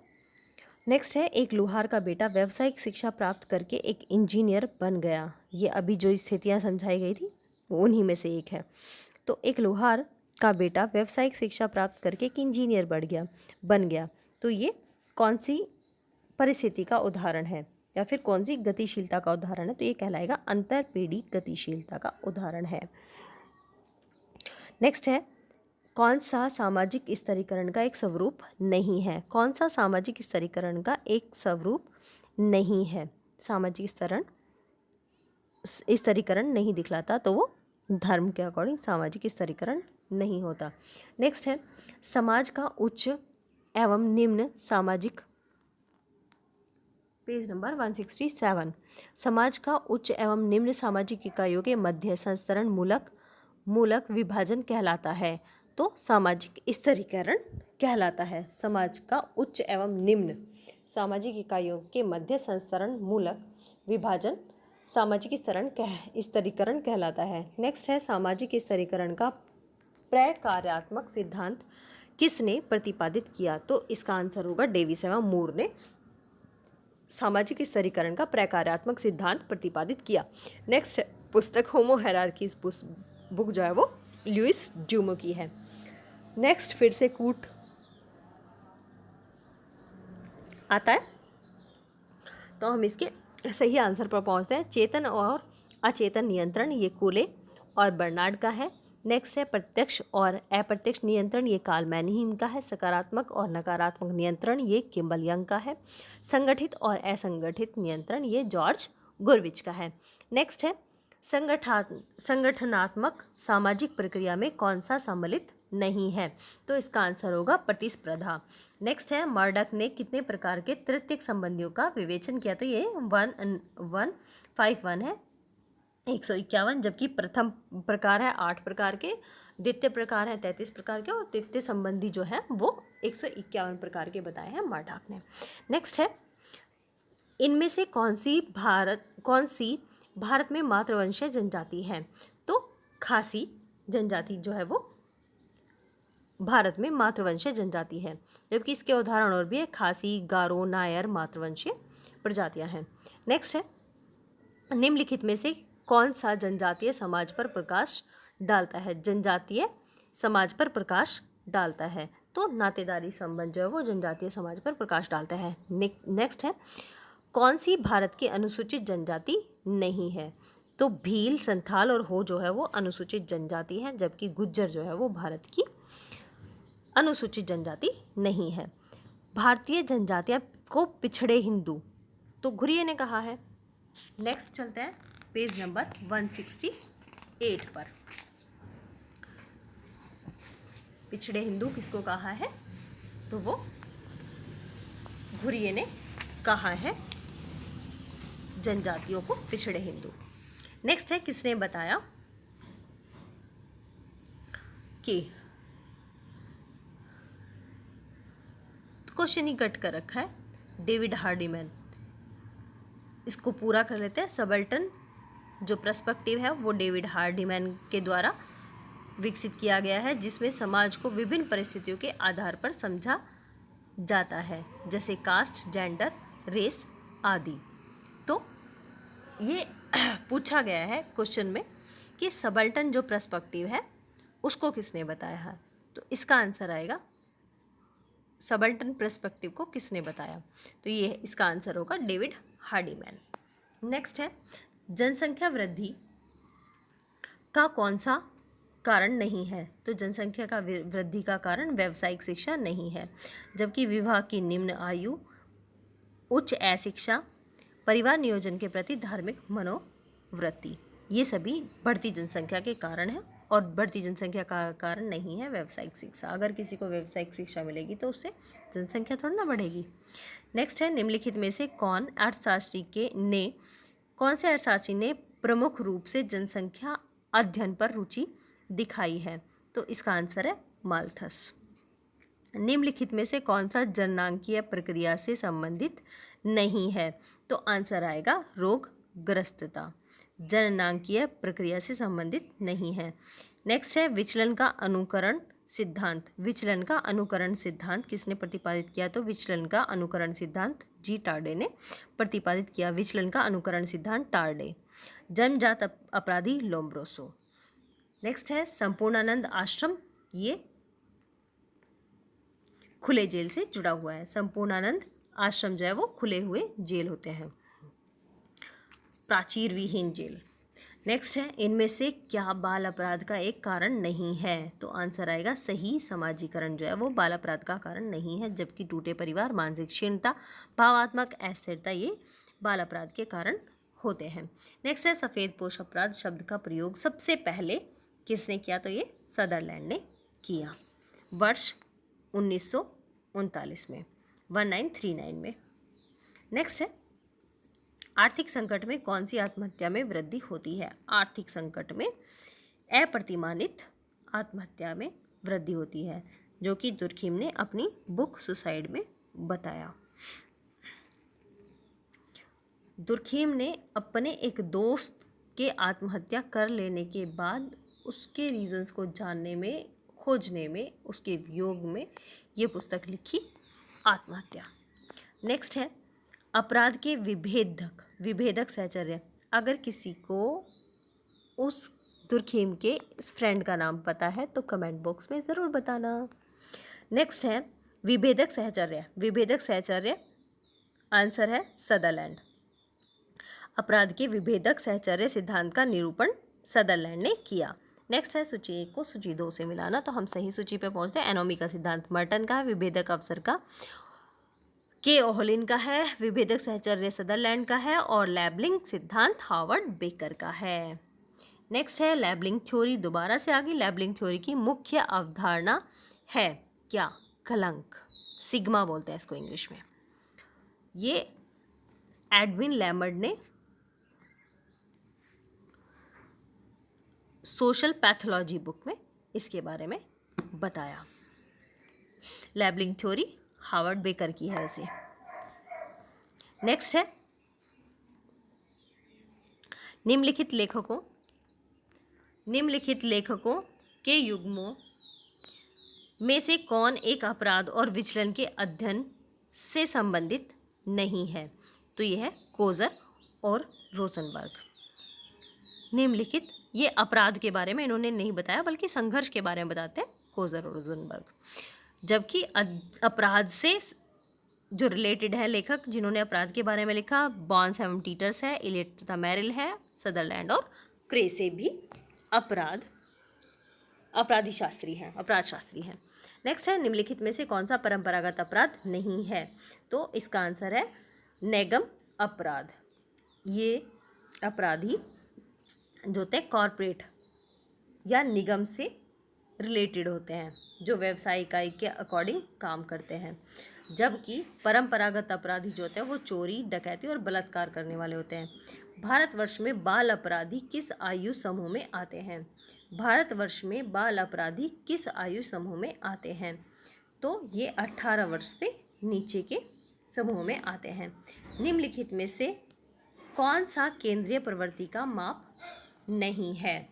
नेक्स्ट है एक लोहार का बेटा व्यावसायिक शिक्षा प्राप्त करके एक इंजीनियर बन गया। ये अभी जो स्थितियाँ समझाई गई थी वो उन्हीं में से एक है। तो एक लोहार का बेटा व्यावसायिक शिक्षा प्राप्त करके एक इंजीनियर बन गया। तो ये कौन सी परिस्थिति का उदाहरण है या फिर कौन सी गतिशीलता का उदाहरण है? तो ये कहलाएगा अंतरपीढ़ी गतिशीलता का उदाहरण है। नेक्स्ट है कौन सा सामाजिक स्तरीकरण का एक स्वरूप नहीं है? कौन सा सामाजिक स्तरीकरण का एक स्वरूप नहीं है? सामाजिक स्तरीकरण नहीं दिखलाता तो वो धर्म के अकॉर्डिंग सामाजिक स्तरीकरण नहीं होता। नेक्स्ट है समाज का उच्च एवं निम्न सामाजिक, पेज नंबर 167, समाज का उच्च एवं निम्न सामाजिक इकाइयों के मध्य संस्तरण मूलक विभाजन कहलाता है। तो सामाजिक स्तरीकरण कहलाता है। समाज का उच्च एवं निम्न सामाजिक इकाइयों के मध्य संस्तरण मूलक विभाजन सामाजिक स्तरीकरण कहलाता है। नेक्स्ट है सामाजिक स्तरीकरण का प्रकार्यात्मक सिद्धांत किसने प्रतिपादित किया? तो इसका आंसर होगा डेविस एवं मूर ने सामाजिक स्तरीकरण का प्रकार्यात्मक सिद्धांत प्रतिपादित किया। नेक्स्ट पुस्तक होमो हायरार्कीज बुक जो है वो लुइस ड्यूमो की है। नेक्स्ट फिर से कूट आता है, तो हम इसके सही आंसर पर पहुंचते हैं। चेतन और अचेतन नियंत्रण, ये कूले और बर्नार्ड का है। नेक्स्ट है प्रत्यक्ष और अप्रत्यक्ष नियंत्रण, ये कार्ल मैनहीम का है। सकारात्मक और नकारात्मक नियंत्रण, ये किम्बल यंग का है। संगठित और असंगठित नियंत्रण, ये जॉर्ज गुरविच का है। नेक्स्ट है संगठनात्मक सामाजिक प्रक्रिया में कौन सा सम्मिलित नहीं है? तो इसका आंसर होगा प्रतिस्पर्धा। नेक्स्ट है मर्डॉक ने कितने प्रकार के तृतीयक संबंधियों का विवेचन किया? तो ये 151 है, 151, जबकि प्रथम प्रकार है 8 प्रकार के, द्वितीय प्रकार है 33 प्रकार के और तृतीय संबंधी जो है वो 151 प्रकार के बताए हैं मर्डॉक ने। नेक्स्ट है इनमें से कौन सी भारत में मातृवंशीय जनजाति है? तो खासी जनजाति जो है वो भारत में मातृवंशीय जनजाति है, जबकि इसके उदाहरण और भी है। खासी, गारो, नायर मातृवंशीय प्रजातियां हैं। नेक्स्ट है निम्नलिखित में से कौन सा जनजातीय समाज पर प्रकाश डालता है? जनजातीय समाज पर प्रकाश डालता है, तो नातेदारी संबंध जो है वो जनजातीय समाज पर प्रकाश डालता है। नेक्स्ट है कौन सी भारत की अनुसूचित जनजाति नहीं है? तो भील, संथाल और हो जो है वो अनुसूचित जनजाति है, जबकि गुज्जर जो है वो भारत की अनुसूचित जनजाति नहीं है। भारतीय जनजातियां को पिछड़े हिंदू, तो घुरिये ने कहा है। नेक्स्ट चलते हैं पेज नंबर 168 पर। पिछड़े हिंदू किसको कहा है? तो वो घुरिये ने कहा है जनजातियों को पिछड़े हिंदू। नेक्स्ट है किसने बताया कि, क्वेश्चन ही कट कर रखा है, डेविड हार्डीमैन। इसको पूरा कर लेते हैं। सबल्टन जो पर्सपेक्टिव है वो डेविड हार्डीमैन के द्वारा विकसित किया गया है, जिसमें समाज को विभिन्न परिस्थितियों के आधार पर समझा जाता है, जैसे कास्ट, जेंडर, रेस आदि। तो ये पूछा गया है क्वेश्चन में कि सबल्टन जो पर्सपेक्टिव है उसको किसने बताया है? तो इसका आंसर आएगा सबल्टन पर्सपेक्टिव को किसने बताया? तो ये इसका आंसर होगा डेविड हार्डीमैन। नेक्स्ट है जनसंख्या वृद्धि का कौन सा कारण नहीं है? तो जनसंख्या का वृद्धि का कारण व्यावसायिक शिक्षा नहीं है, जबकि विवाह की निम्न आयु, उच्च अशिक्षा, परिवार नियोजन के प्रति धार्मिक मनोवृत्ति, ये सभी बढ़ती जनसंख्या के कारण हैं और बढ़ती जनसंख्या का कारण नहीं है व्यावसायिक शिक्षा। अगर किसी को व्यावसायिक शिक्षा मिलेगी तो उससे जनसंख्या थोड़ी ना बढ़ेगी। नेक्स्ट है निम्नलिखित में से कौन से अर्थशास्त्री ने प्रमुख रूप से जनसंख्या अध्ययन पर रुचि दिखाई है? तो इसका आंसर है माल्थस। निम्नलिखित में से कौन सा जननांकीय प्रक्रिया से संबंधित नहीं है? तो आंसर आएगा रोगग्रस्तता, जननांकीय प्रक्रिया से संबंधित नहीं है। नेक्स्ट है विचलन का अनुकरण सिद्धांत। विचलन का अनुकरण सिद्धांत किसने प्रतिपादित किया? तो विचलन का अनुकरण सिद्धांत जी टार्डे ने प्रतिपादित किया। विचलन का अनुकरण सिद्धांत टार्डे। जन्मजात अपराधी लोम्ब्रोसो। नेक्स्ट है संपूर्णानंद आश्रम, ये खुले जेल से जुड़ा हुआ है। संपूर्णानंद आश्रम जो है वो खुले हुए जेल होते हैं, प्राचीर विहीन जेल। नेक्स्ट है इनमें से क्या बाल अपराध का एक कारण नहीं है? तो आंसर आएगा सही समाजीकरण जो है वो बाल अपराध का कारण नहीं है, जबकि टूटे परिवार, मानसिक क्षीणता, भावात्मक अस्थिरता ये बाल अपराध के कारण होते हैं। नेक्स्ट है सफ़ेद पोश अपराध शब्द का प्रयोग सबसे पहले किसने किया? तो ये सदरलैंड ने किया वर्ष 1939 में, 1939 में। नेक्स्ट है आर्थिक संकट में कौन सी आत्महत्या में वृद्धि होती है? आर्थिक संकट में अप्रतिमानित आत्महत्या में वृद्धि होती है, जो कि दुर्खीम ने अपनी बुक सुसाइड में बताया। दुर्खीम ने अपने एक दोस्त के आत्महत्या कर लेने के बाद उसके रीजंस को जानने में, खोजने में, उसके वियोग में ये पुस्तक लिखी, आत्महत्या। नेक्स्ट है अपराध के विभेदक सहचर्य। अगर किसी को उस दुर्खीम के इस फ्रेंड का नाम पता है तो कमेंट बॉक्स में ज़रूर बताना। नेक्स्ट है विभेदक सहचर्य। विभेदक सहचर्य आंसर है सदरलैंड। अपराध के विभेदक सहचर्य सिद्धांत का निरूपण सदरलैंड ने किया। नेक्स्ट है सूची 1 को सूची 2 से मिलाना, तो हम सही सूची पे पहुंचते हैं। एनोमी का सिद्धांत मर्टन का है, विभेदक अवसर का के ओहलिन का है, विभेदक सहचर्य सदरलैंड का है और लेबलिंग सिद्धांत हार्वर्ड बेकर का है। नेक्स्ट है लेबलिंग थ्योरी, दोबारा से आगे। लेबलिंग थ्योरी की मुख्य अवधारणा है क्या? कलंक, सिग्मा बोलते हैं इसको इंग्लिश में। ये एडविन लैमर्ड ने सोशल पैथोलॉजी बुक में इसके बारे में बताया। लेबलिंग थ्योरी हार्वर्ड बेकर की है इसे। नेक्स्ट है निम्नलिखित लेखकों के युग्मों में से कौन एक अपराध और विचलन के अध्ययन से संबंधित नहीं है? तो यह है कोजर और रोजनबर्ग। निम्नलिखित, ये अपराध के बारे में इन्होंने नहीं बताया बल्कि संघर्ष के बारे में बताते हैं कोजर और रोजनबर्ग, जबकि अपराध से जो रिलेटेड है लेखक जिन्होंने अपराध के बारे में लिखा बॉन्स एवं टीटर्स है, इलियट तथा मैरिल है, सदरलैंड और क्रेसे भी अपराध शास्त्री हैं। नेक्स्ट है निम्नलिखित में से कौन सा परंपरागत अपराध नहीं है? तो इसका आंसर है नेगम अपराध। ये अपराधी जो होते हैं कॉरपोरेट या निगम से रिलेटेड होते हैं, जो व्यवसाय इकाई के अकॉर्डिंग काम करते हैं, जबकि परंपरागत अपराधी जो होते हैं वो चोरी, डकैती और बलात्कार करने वाले होते हैं। भारतवर्ष में बाल अपराधी किस आयु समूह में आते हैं? भारतवर्ष में बाल अपराधी किस आयु समूह में आते हैं? तो ये 18 वर्ष से नीचे के समूह में आते हैं। निम्नलिखित में से कौन सा केंद्रीय प्रवृत्ति का माप नहीं है?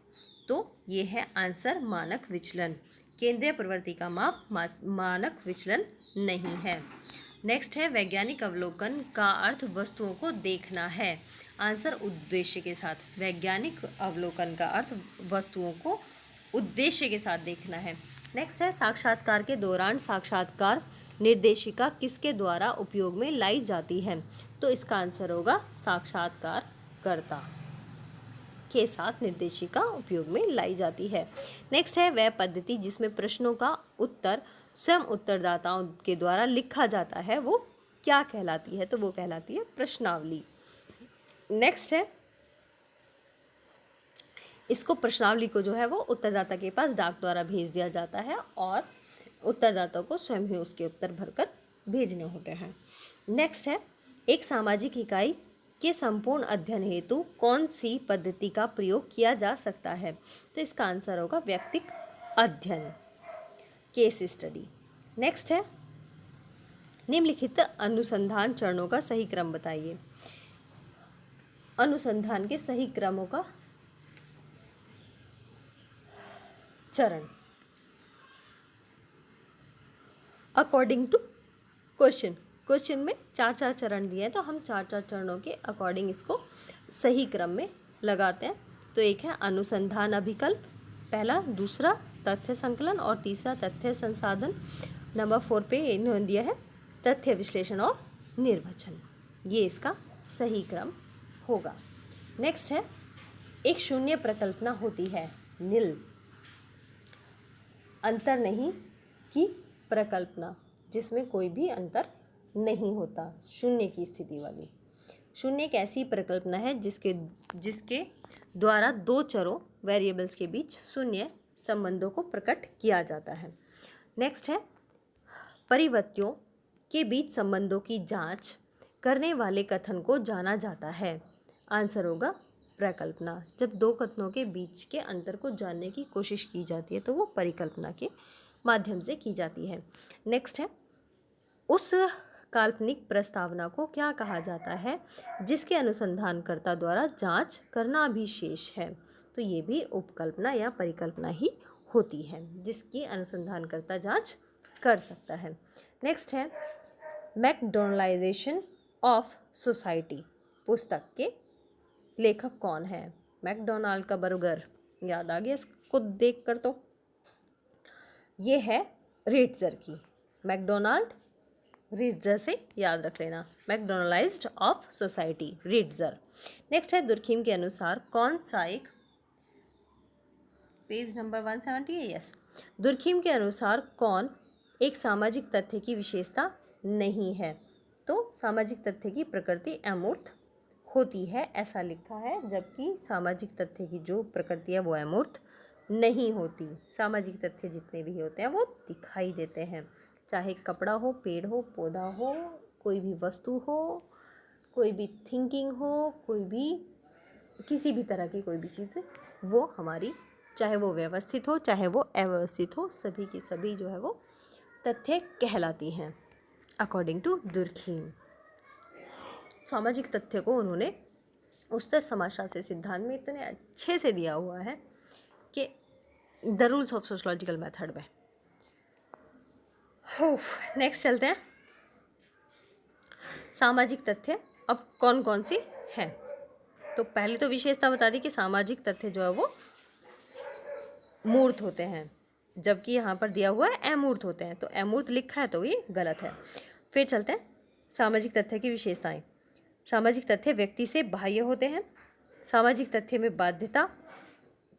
तो ये है आंसर मानक विचलन। केंद्रीय प्रवृत्ति का माप मानक विचलन नहीं है। नेक्स्ट है वैज्ञानिक अवलोकन का अर्थ वस्तुओं को देखना है। आंसर उद्देश्य के साथ। वैज्ञानिक अवलोकन का अर्थ वस्तुओं को उद्देश्य के साथ देखना है। नेक्स्ट है साक्षात्कार के दौरान साक्षात्कार निर्देशिका किसके द्वारा उपयोग में लाई जाती है? तो इसका आंसर होगा साक्षात्कारकर्ता के साथ निर्देशिका उपयोग में लाई जाती है। नेक्स्ट है वह पद्धति जिसमें प्रश्नों का उत्तर स्वयं उत्तरदाताओं के द्वारा लिखा जाता है वो क्या कहलाती है? तो वो कहलाती है प्रश्नावली। नेक्स्ट है इसको प्रश्नावली को जो है वो उत्तरदाता के पास डाक द्वारा भेज दिया जाता है और उत्तरदाता को स्वयं ही उसके उत्तर भरकर भेजने होते हैं। नेक्स्ट है एक सामाजिक इकाई के संपूर्ण अध्ययन हेतु कौन सी पद्धति का प्रयोग किया जा सकता है? तो इसका आंसर होगा व्यक्तिक अध्ययन, केस स्टडी। नेक्स्ट है निम्नलिखित अनुसंधान चरणों का सही क्रम बताइए। अनुसंधान के सही क्रमों का चरण अकॉर्डिंग टू क्वेश्चन में 4 चरण दिए हैं, तो हम 4 चरणों के अकॉर्डिंग इसको सही क्रम में लगाते हैं। तो एक है अनुसंधान अभिकल्प, पहला, दूसरा तथ्य संकलन और तीसरा तथ्य संसाधन। नंबर 4 पे इन्होंने दिया है तथ्य विश्लेषण और निर्वचन। ये इसका सही क्रम होगा। नेक्स्ट है एक शून्य प्रकल्पना होती है, नील अंतर नहीं की प्रकल्पना, जिसमें कोई भी अंतर नहीं होता, शून्य की स्थिति वाली। शून्य एक ऐसी प्रकल्पना है जिसके द्वारा 2 चरों वेरिएबल्स के बीच शून्य संबंधों को प्रकट किया जाता है। नेक्स्ट है परिवर्तियों के बीच संबंधों की जांच करने वाले कथन को जाना जाता है। आंसर होगा प्रकल्पना। जब 2 कथनों के बीच के अंतर को जानने की कोशिश की जाती है तो वो परिकल्पना के माध्यम से की जाती है। नेक्स्ट है उस काल्पनिक प्रस्तावना को क्या कहा जाता है जिसके अनुसंधानकर्ता द्वारा जांच करना भी शेष है? तो ये भी उपकल्पना या परिकल्पना ही होती है जिसकी अनुसंधानकर्ता जांच कर सकता है। नेक्स्ट है मैकडॉनलाइजेशन ऑफ सोसाइटी पुस्तक के लेखक कौन है? मैकडॉनल्ड का बर्गर याद आ गया इसको देखकर, तो ये है रिट्जर की। मैकडॉनल्ड रिट्जर से याद रख लेना, मैकडॉनलाइज्ड ऑफ सोसाइटी रिट्जर। नेक्स्ट है दुर्खीम के अनुसार कौन सा एक, पेज नंबर 170 है, यस। दुर्खीम के अनुसार कौन एक सामाजिक तथ्य की विशेषता नहीं है? तो सामाजिक तथ्य की प्रकृति अमूर्त होती है ऐसा लिखा है, जबकि सामाजिक तथ्य की जो प्रकृति है वो अमूर्त नहीं होती। सामाजिक तथ्य जितने भी होते हैं वो दिखाई देते हैं, चाहे कपड़ा हो, पेड़ हो, पौधा हो, कोई भी वस्तु हो, कोई भी थिंकिंग हो, कोई भी किसी भी तरह की कोई भी चीज़, वो हमारी, चाहे वो व्यवस्थित हो चाहे वो अव्यवस्थित हो, सभी की सभी जो है वो तथ्य कहलाती हैं अकॉर्डिंग टू दुर्खीम। सामाजिक तथ्य को उन्होंने उच्चतर समाजशास्त्री सिद्धांत में इतने अच्छे से दिया हुआ है कि the rules of sociological method में। नेक्स्ट चलते हैं सामाजिक तथ्य अब कौन कौन सी हैं। तो पहले तो विशेषता बता दी कि सामाजिक तथ्य जो है वो मूर्त होते हैं, जबकि यहाँ पर दिया हुआ है अमूर्त होते हैं, तो अमूर्त लिखा है तो ये गलत है। फिर चलते हैं सामाजिक तथ्य की विशेषताएं। सामाजिक तथ्य व्यक्ति से बाह्य होते हैं। सामाजिक तथ्य में बाध्यता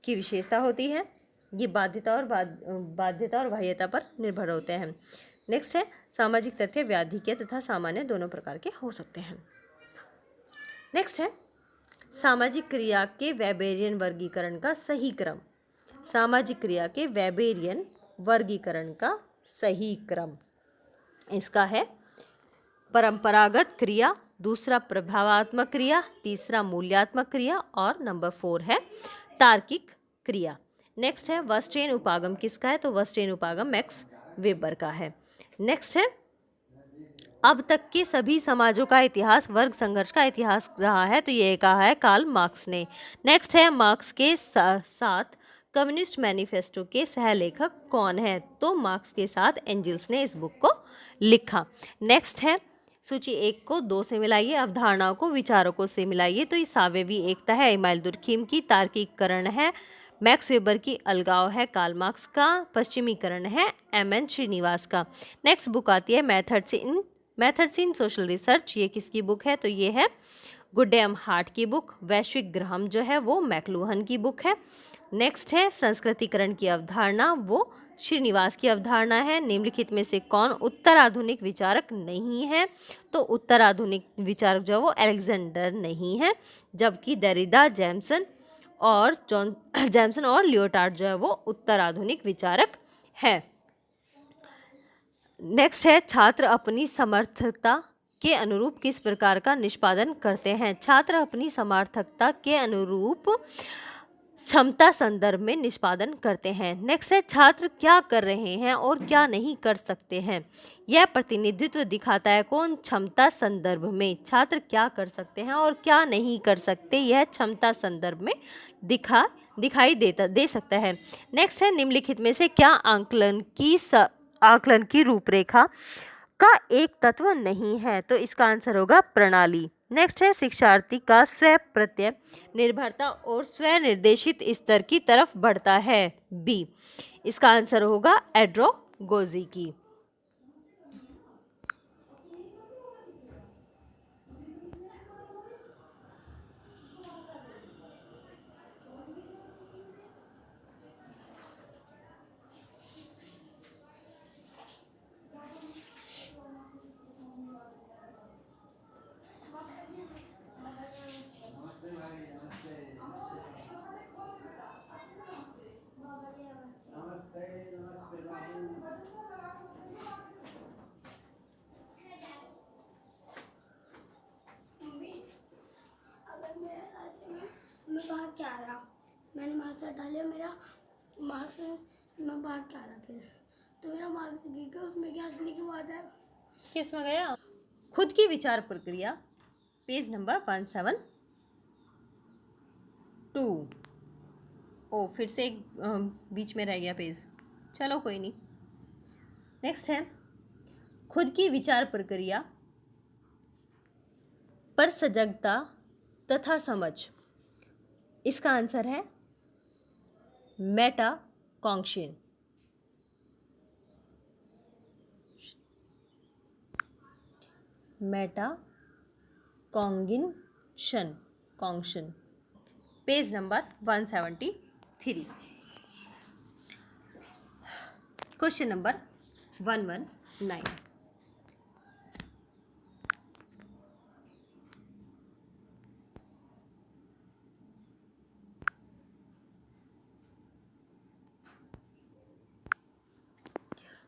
की विशेषता होती है, ये बाध्यता और बाह्यता पर निर्भर होते हैं। नेक्स्ट है सामाजिक तथ्य व्याधिकीय तथा सामान्य दोनों प्रकार के हो सकते हैं। नेक्स्ट है सामाजिक क्रिया के वेबेरियन वर्गीकरण का सही क्रम। सामाजिक क्रिया के वेबेरियन वर्गीकरण का सही क्रम इसका है परंपरागत क्रिया, दूसरा प्रभावात्मक क्रिया, तीसरा मूल्यात्मक क्रिया और नंबर 4 है तार्किक क्रिया। नेक्स्ट है वर्स्टेन उपागम किसका है? तो वर्स्टेन उपागम मैक्स वेबर का है। नेक्स्ट है अब तक के सभी समाजों का इतिहास वर्ग संघर्ष का इतिहास रहा है, तो ये कहा है कार्ल मार्क्स ने। नेक्स्ट है मार्क्स के साथ कम्युनिस्ट मैनिफेस्टो के सहलेखक कौन है? तो मार्क्स के साथ एंजल्स ने इस बुक को लिखा। नेक्स्ट है सूची 1 को 2 से मिलाइए, अवधारणाओं को विचारकों से मिलाइए। तो ये सावेवी एकता है इमाइल दुर्खीम की, तार्किककरण है मैक्स वेबर की अलगाव है कार्ल मार्क्स का, पश्चिमीकरण है एम.एन. श्रीनिवास का। नेक्स्ट बुक आती है मेथड्स इन सोशल रिसर्च। ये किसकी बुक है? तो ये है गुडेम हार्ट की बुक। वैश्विक ग्राम जो है वो मैक्लूहन की बुक है। नेक्स्ट है संस्कृतिकरण की अवधारणा, वो श्रीनिवास की अवधारणा है। निम्नलिखित में से कौन उत्तर आधुनिक विचारक नहीं है? तो उत्तर आधुनिक विचारक जो है वो अलेक्जेंडर नहीं है, जबकि देरिडा, जैमसन और लियोटार्ड जो है वो उत्तर आधुनिक विचारक है। नेक्स्ट है छात्र अपनी समर्थकता के अनुरूप किस प्रकार का निष्पादन करते हैं? छात्र अपनी समर्थकता के अनुरूप क्षमता संदर्भ में निष्पादन करते हैं। नेक्स्ट है छात्र क्या कर रहे हैं और क्या नहीं कर सकते हैं? यह प्रतिनिधित्व दिखाता है कौन? क्षमता संदर्भ में। छात्र क्या कर सकते हैं और क्या नहीं कर सकते, यह क्षमता संदर्भ में दिखाई दे सकता है। नेक्स्ट है निम्नलिखित में से क्या आकलन की रूपरेखा का एक तत्व नहीं है? तो इसका आंसर होगा प्रणाली। नेक्स्ट है शिक्षार्थी का स्व प्रत्यय निर्भरता और स्व निर्देशित स्तर की तरफ बढ़ता है, बी। इसका आंसर होगा एड्रोगोजी की। मैं भाग क्या रहा, मैंने मार्क्स हटा लिया, मेरा मार्क्स मैं भाग क्या रहा, फिर तो मेरा मार्क्स गिर गया। उसमें क्या हंसने की बात है? किस में गया? खुद की विचार प्रक्रिया, पेज नंबर 172। ओ फिर से एक बीच में रह गया पेज, चलो कोई नहीं। नेक्स्ट है खुद की विचार प्रक्रिया पर सजगता तथा समझ। इसका आंसर है metacognition. Cognition, page number 173। Question number 119।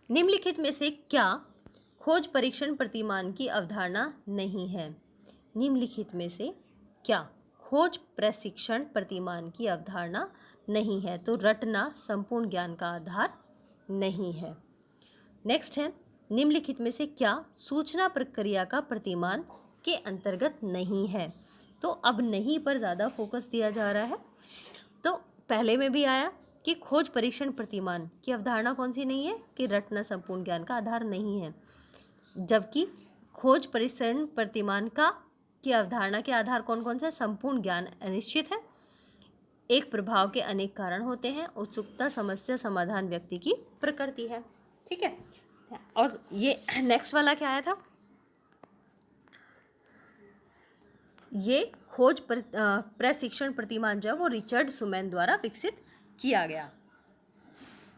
निम्नलिखित में से क्या खोज परीक्षण प्रतिमान की अवधारणा नहीं है? निम्नलिखित में से क्या खोज प्रशिक्षण प्रतिमान की अवधारणा नहीं है? तो रटना संपूर्ण ज्ञान का आधार नहीं है। नेक्स्ट है निम्नलिखित में से क्या सूचना प्रक्रिया का प्रतिमान के अंतर्गत नहीं है? तो अब नहीं पर ज़्यादा फोकस दिया जा रहा है। तो पहले में भी आया कि खोज परीक्षण प्रतिमान की अवधारणा कौन सी नहीं है? कि रटना संपूर्ण ज्ञान का आधार नहीं है, जबकि खोज परीक्षण प्रतिमान की अवधारणा के आधार कौन कौन सा? संपूर्ण ज्ञान अनिश्चित है, एक प्रभाव के अनेक कारण होते हैं, उत्सुकता, समस्या समाधान, व्यक्ति की प्रकृति है। ठीक है। और ये नेक्स्ट वाला क्या आया था? ये खोज प्रशिक्षण प्रतिमान जो है वो रिचर्ड सुमैन द्वारा विकसित किया गया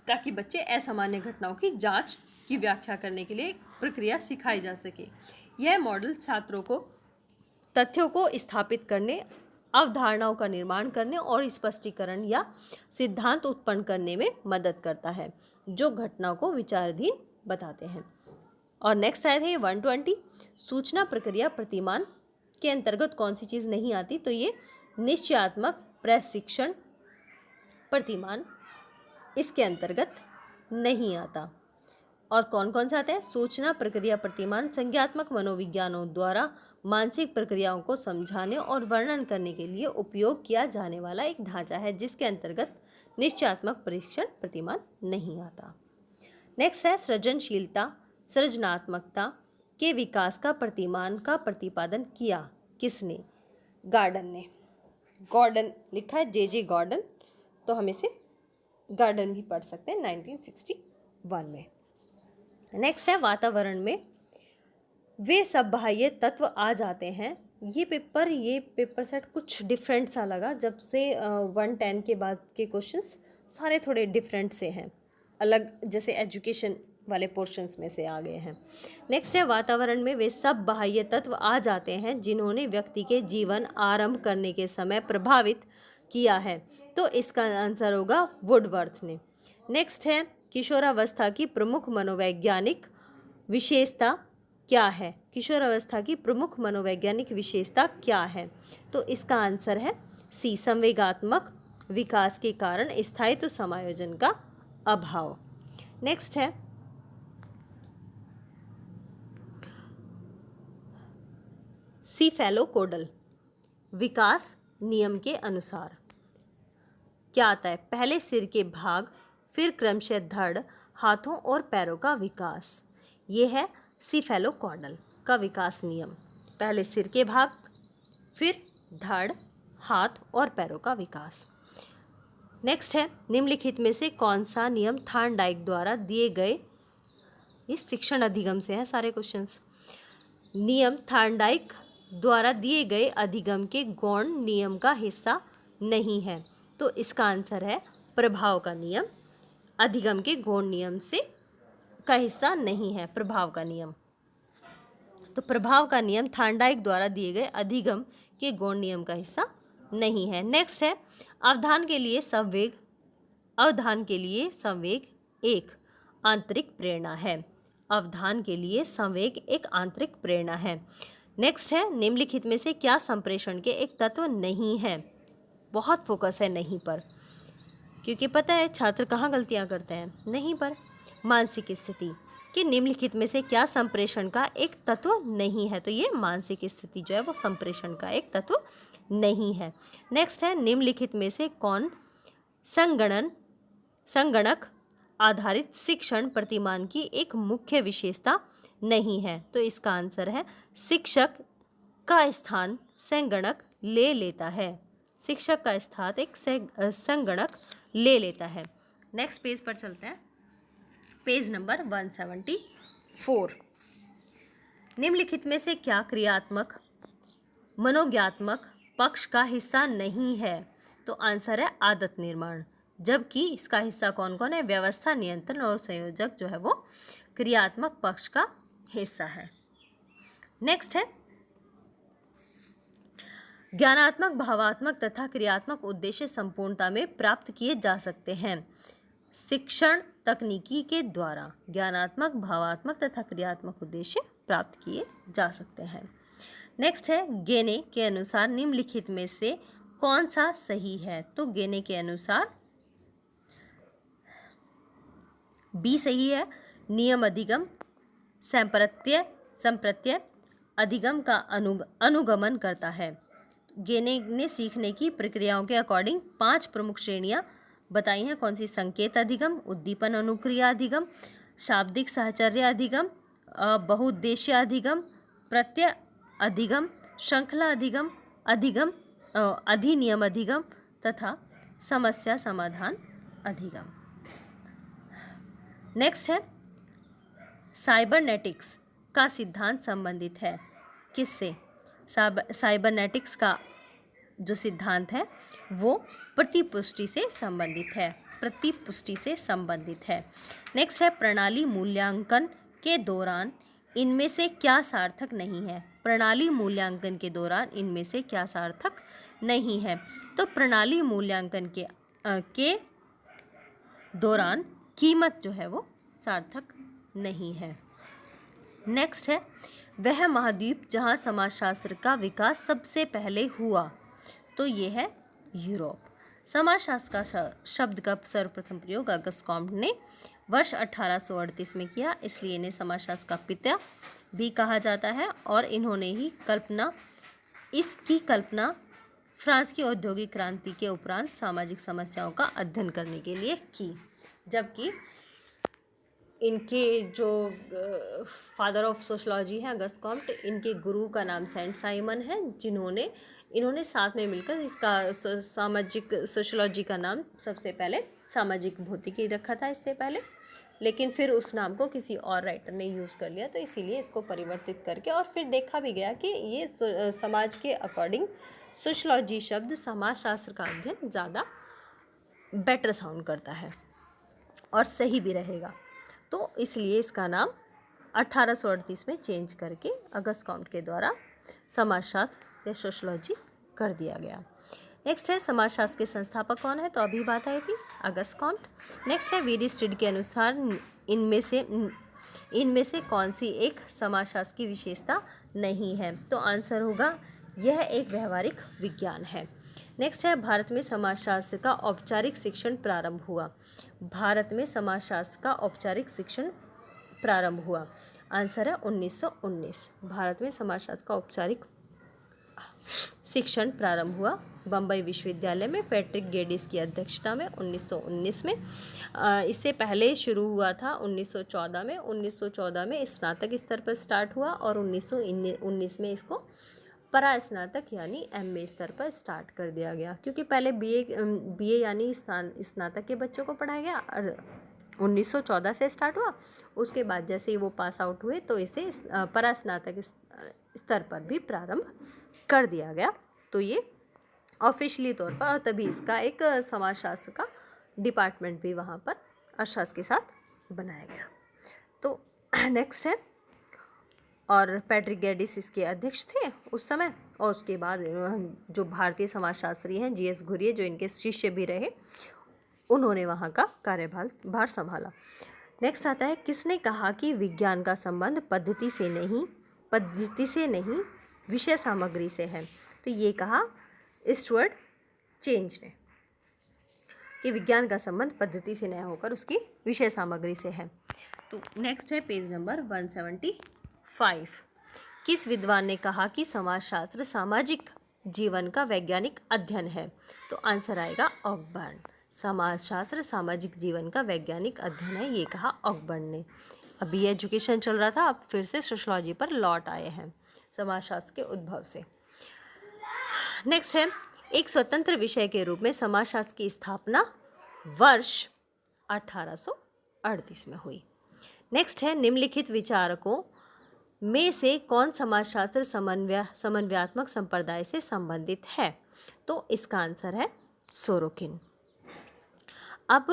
ताकि बच्चे असामान्य घटनाओं की जांच की व्याख्या करने के लिए एक प्रक्रिया सिखाई जा सके। यह मॉडल छात्रों को तथ्यों को स्थापित करने, अवधारणाओं का निर्माण करने और स्पष्टीकरण या सिद्धांत उत्पन्न करने में मदद करता है जो घटनाओं को विचाराधीन बताते हैं। और नेक्स्ट आए थे 120 सूचना प्रक्रिया प्रतिमान के अंतर्गत कौन सी चीज़ नहीं आती? तो ये निश्चयात्मक प्रशिक्षण प्रतिमान इसके अंतर्गत नहीं आता। और कौन कौन से आते हैं? सूचना प्रक्रिया प्रतिमान संज्ञात्मक मनोविज्ञानों द्वारा मानसिक प्रक्रियाओं को समझाने और वर्णन करने के लिए उपयोग किया जाने वाला एक ढांचा है जिसके अंतर्गत निश्चयात्मक परीक्षण प्रतिमान नहीं आता। नेक्स्ट है सृजनशीलता, सृजनात्मकता के विकास का प्रतिमान का प्रतिपादन किया किसने? गॉर्डन ने। गॉर्डन लिखा है जे.जे. गॉर्डन। तो हम इसे गार्डन भी पढ़ सकते हैं 1961 में। नेक्स्ट है वातावरण में वे सब बाह्य तत्व आ जाते हैं। ये पेपर सेट कुछ डिफरेंट सा लगा, जब से 110 के बाद के क्वेश्चंस सारे थोड़े डिफरेंट से हैं, अलग, जैसे एजुकेशन वाले पोर्शंस में से आ गए हैं। नेक्स्ट है वातावरण में वे सब बाह्य तत्व आ जाते हैं जिन्होंने व्यक्ति के जीवन आरंभ करने के समय प्रभावित किया है, तो इसका आंसर होगा वुडवर्थ ने। नेक्स्ट है किशोरावस्था की प्रमुख मनोवैज्ञानिक विशेषता क्या है? किशोरावस्था की प्रमुख मनोवैज्ञानिक विशेषता क्या है? तो इसका आंसर है सी, संवेगात्मक विकास के कारण स्थायित्व समायोजन का अभाव। नेक्स्ट है सीफेलोकोडल विकास नियम के अनुसार क्या आता है? पहले सिर के भाग, फिर क्रमशः धड़, हाथों और पैरों का विकास। ये है सीफेलोकॉडल का विकास नियम। पहले सिर के भाग, फिर धड़, हाथ और पैरों का विकास। नेक्स्ट है निम्नलिखित में से कौन सा नियम थार्नडाइक द्वारा दिए गए, इस शिक्षण अधिगम से है सारे क्वेश्चंस। नियम थार्नडाइक द्वारा दिए गए अधिगम के गौण नियम का हिस्सा नहीं है, तो इसका आंसर है प्रभाव का नियम। अधिगम के गौण नियम से का हिस्सा नहीं है प्रभाव का नियम, तो प्रभाव का नियम थार्नडाइक द्वारा दिए गए अधिगम के गौण नियम का हिस्सा नहीं है। नेक्स्ट है अवधान के लिए संवेग एक आंतरिक प्रेरणा है। अवधान के लिए संवेग एक आंतरिक प्रेरणा है। नेक्स्ट है निम्नलिखित में से क्या संप्रेषण के एक तत्व नहीं है? बहुत फोकस है नहीं पर, क्योंकि पता है छात्र कहाँ गलतियाँ करते हैं, नहीं पर। मानसिक स्थिति कि निम्नलिखित में से क्या संप्रेषण का एक तत्व नहीं है? तो ये मानसिक स्थिति जो है वो संप्रेषण का एक तत्व नहीं है। नेक्स्ट है निम्नलिखित में से कौन संगणक आधारित शिक्षण प्रतिमान की एक मुख्य विशेषता नहीं है? तो इसका आंसर है शिक्षक का स्थान संगणक ले लेता है। शिक्षक का स्थान एक संगणक ले लेता है। नेक्स्ट पेज पर चलते हैं, पेज नंबर 174। निम्नलिखित में से क्या क्रियात्मक मनोज्ञात्मक पक्ष का हिस्सा नहीं है? तो आंसर है आदत निर्माण, जबकि इसका हिस्सा कौन कौन है? व्यवस्था, नियंत्रण और संयोजक जो है वो क्रियात्मक पक्ष का हिस्सा है। नेक्स्ट है ज्ञानात्मक, भावात्मक तथा क्रियात्मक उद्देश्य संपूर्णता में प्राप्त किए जा सकते हैं शिक्षण तकनीकी के द्वारा। ज्ञानात्मक, भावात्मक तथा क्रियात्मक उद्देश्य प्राप्त किए जा सकते हैं। नेक्स्ट है गेने के अनुसार निम्नलिखित में से कौन सा सही है? तो गेने के अनुसार बी सही है। नियम अधिगम संप्रत्यय अधिगम का अनुगमन करता है। गेने ने सीखने की प्रक्रियाओं के अकॉर्डिंग 5 प्रमुख श्रेणियां बताई हैं। कौन सी? संकेत अधिगम, उद्दीपन अनुक्रिया अधिगम, शाब्दिक साहचर्य अधिगम, बहुउद्देश्य अधिगम, प्रत्यय अधिगम, श्रृंखला अधिगम, अधिनियम अधिगम तथा समस्या समाधान अधिगम। नेक्स्ट है साइबरनेटिक्स का सिद्धांत संबंधित है किससे? साइबरनेटिक्स का जो सिद्धांत है वो प्रतिपुष्टि से संबंधित है। नेक्स्ट है प्रणाली मूल्यांकन के दौरान इनमें से क्या सार्थक नहीं है? प्रणाली मूल्यांकन के दौरान इनमें से क्या सार्थक नहीं है? तो प्रणाली मूल्यांकन के दौरान कीमत जो है वो सार्थक नहीं है। नेक्स्ट है वह महाद्वीप जहाँ समाजशास्त्र का विकास सबसे पहले हुआ, तो ये है यूरोप। समाजशास्त्र का शब्द का सर्वप्रथम प्रयोग अगस्त कॉम्ट ने वर्ष 1838 में किया, इसलिए इन्हें समाजशास्त्र का पिता भी कहा जाता है। और इन्होंने ही इसकी कल्पना फ्रांस की औद्योगिक क्रांति के उपरांत सामाजिक समस्याओं का अध्ययन करने के लिए की, जबकि इनके जो फादर ऑफ सोशलॉजी हैं अगस्त कॉम्ट, इनके गुरु का नाम सेंट साइमन है, इन्होंने साथ में मिलकर इसका सामाजिक सोशलॉजी का नाम सबसे पहले सामाजिक भौतिकी रखा था इससे पहले, लेकिन फिर उस नाम को किसी और राइटर ने यूज़ कर लिया, तो इसीलिए इसको परिवर्तित करके, और फिर देखा भी गया कि ये समाज के अकॉर्डिंग सोशलॉजी शब्द समाजशास्त्र का अध्ययन ज़्यादा बेटर साउंड करता है और सही भी रहेगा, तो इसलिए इसका नाम 1838 में चेंज करके अगस्त कॉम्ट के द्वारा समाजशास्त्र या सोशलॉजी कर दिया गया। नेक्स्ट है समाजशास्त्र के संस्थापक कौन है, तो अभी बात आई थी अगस्त कॉम्ट। नेक्स्ट है वीरिस्टिड के अनुसार इनमें से कौन सी एक समाजशास्त्र की विशेषता नहीं है, तो आंसर होगा यह एक व्यवहारिक विज्ञान है। नेक्स्ट है भारत में समाजशास्त्र का औपचारिक शिक्षण प्रारंभ हुआ, भारत में समाजशास्त्र का औपचारिक शिक्षण प्रारंभ हुआ, आंसर है 1919। भारत में समाजशास्त्र का औपचारिक शिक्षण प्रारंभ हुआ बम्बई विश्वविद्यालय में पैट्रिक गेडिस की अध्यक्षता में 1919 में। इससे पहले शुरू हुआ था 1914 में। 1914 में स्नातक स्तर पर स्टार्ट हुआ और 1919 में इसको परा स्नातक यानी एमए स्तर पर स्टार्ट कर दिया गया, क्योंकि पहले बीए यानी स्नातक के बच्चों को पढ़ाया गया और 1914 से स्टार्ट हुआ। उसके बाद जैसे ही वो पास आउट हुए तो इसे परा स्नातक स्तर पर भी प्रारंभ कर दिया गया, तो ये ऑफिशियली तौर पर, और तभी इसका एक समाजशास्त्र का डिपार्टमेंट भी वहाँ पर अर्थशास्त्र के साथ बनाया गया। तो नेक्स्ट है, और पैट्रिक गेडिस इसके अध्यक्ष थे उस समय, और उसके बाद जो भारतीय समाजशास्त्री हैं जीएस घुरिये, जो इनके शिष्य भी रहे, उन्होंने वहाँ का कार्यभार संभाला। नेक्स्ट आता है किसने कहा कि विज्ञान का संबंध पद्धति से नहीं विषय सामग्री से है, तो ये कहा स्टुअर्ट चेंज ने कि विज्ञान का संबंध पद्धति से न होकर उसकी विषय सामग्री से है। तो नेक्स्ट है पेज नंबर 175। किस विद्वान ने कहा कि समाजशास्त्र सामाजिक जीवन का वैज्ञानिक अध्ययन है, तो आंसर आएगा ऑकबर्न। समाजशास्त्र सामाजिक जीवन का वैज्ञानिक अध्ययन है, ये कहा ऑकबर्न ने। अभी एजुकेशन चल रहा था, अब फिर से सोशलॉजी पर लौट आए हैं समाजशास्त्र के उद्भव से। नेक्स्ट है एक स्वतंत्र विषय के रूप में समाजशास्त्र की स्थापना वर्ष 1838 में हुई। नेक्स्ट है निम्नलिखित विचारकों में से कौन समाजशास्त्र समन्वयात्मक संप्रदाय से संबंधित है, तो इसका आंसर है सोरोकिन। अब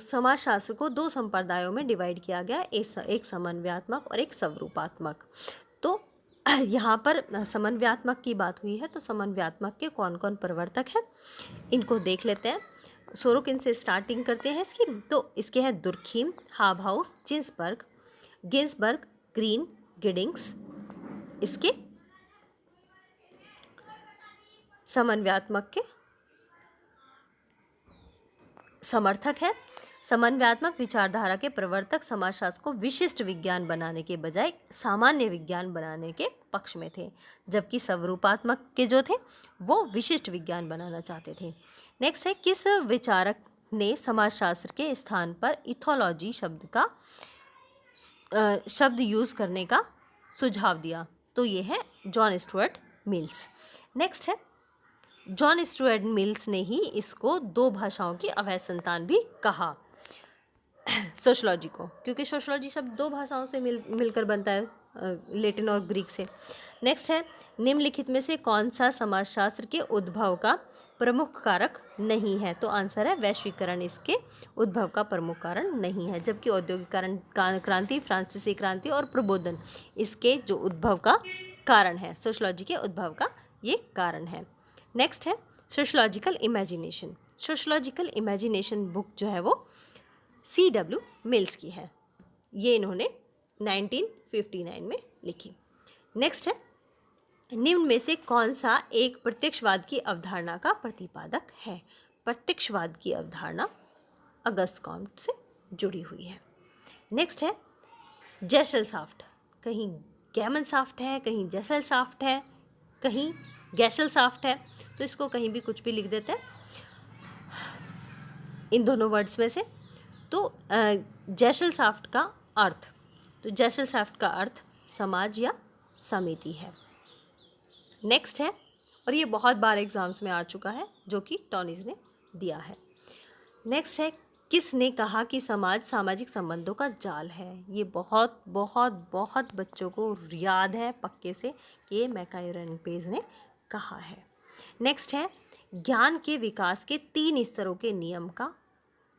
समाजशास्त्र को दो संप्रदायों में डिवाइड किया गया, एक समन्वयात्मक और एक स्वरूपात्मक। तो यहाँ पर समन्वयात्मक की बात हुई है, तो समन्वयात्मक के कौन कौन प्रवर्तक हैं इनको देख लेते हैं। सोरोकिन से स्टार्टिंग करते हैं इसकी, तो इसके हैं दुर्खीम, हाबहाउस, गिन्सबर्ग, ग्रीन, गिडिंग्स इसके समन्वयात्मक के समर्थक है। समन्वयात्मक विचारधारा के प्रवर्तक समाजशास्त्र को विशिष्ट विज्ञान बनाने के बजाय सामान्य विज्ञान बनाने के पक्ष में थे, जबकि स्वरूपात्मक के जो थे वो विशिष्ट विज्ञान बनाना चाहते थे। नेक्स्ट है किस विचारक ने समाजशास्त्र के स्थान पर इथोलॉजी शब्द यूज़ करने का सुझाव दिया, तो ये है जॉन स्टुअर्ट मिल्स। नेक्स्ट है जॉन स्टुअर्ट मिल्स ने ही इसको दो भाषाओं की अवैध संतान भी कहा सोशलॉजी को, क्योंकि सोशलॉजी शब्द दो भाषाओं से मिलकर बनता है, लैटिन और ग्रीक से। नेक्स्ट है निम्नलिखित में से कौन सा समाजशास्त्र के उद्भव का प्रमुख कारक नहीं है, तो आंसर है वैश्वीकरण इसके उद्भव का प्रमुख कारण नहीं है, जबकि औद्योगिक क्रांति, फ्रांसीसी क्रांति और प्रबोधन इसके जो उद्भव का कारण है, सोशलॉजी के उद्भव का ये कारण है। नेक्स्ट है sociological imagination. Sociological imagination book जो है वो C.W. मिल्स की है, ये इन्होंने 1959 में लिखी। नेक्स्ट है निम्न में से कौन सा एक प्रत्यक्षवाद की अवधारणा का प्रतिपादक है। प्रत्यक्षवाद की अवधारणा अगस्त कॉम्ट से जुड़ी हुई है। नेक्स्ट है जैसल साफ्ट, कहीं गैमन साफ्ट है, कहीं जैसल साफ्ट है, कहीं गैसल साफ्ट है, तो इसको कहीं भी कुछ भी लिख देते हैं इन दोनों वर्ड्स में से। तो जैसल साफ्ट का अर्थ। तो जेसलशाफ्ट का अर्थ समाज या समिति है। नेक्स्ट है, और ये बहुत बार एग्जाम्स में आ चुका है, जो कि टॉनीज ने दिया है। नेक्स्ट है, किसने कहा कि समाज सामाजिक संबंधों का जाल है। ये बहुत बहुत बहुत बच्चों को याद है पक्के से कि ये मैकाइरन पेज ने कहा है। नेक्स्ट है, ज्ञान के विकास के 3 स्तरों के नियम का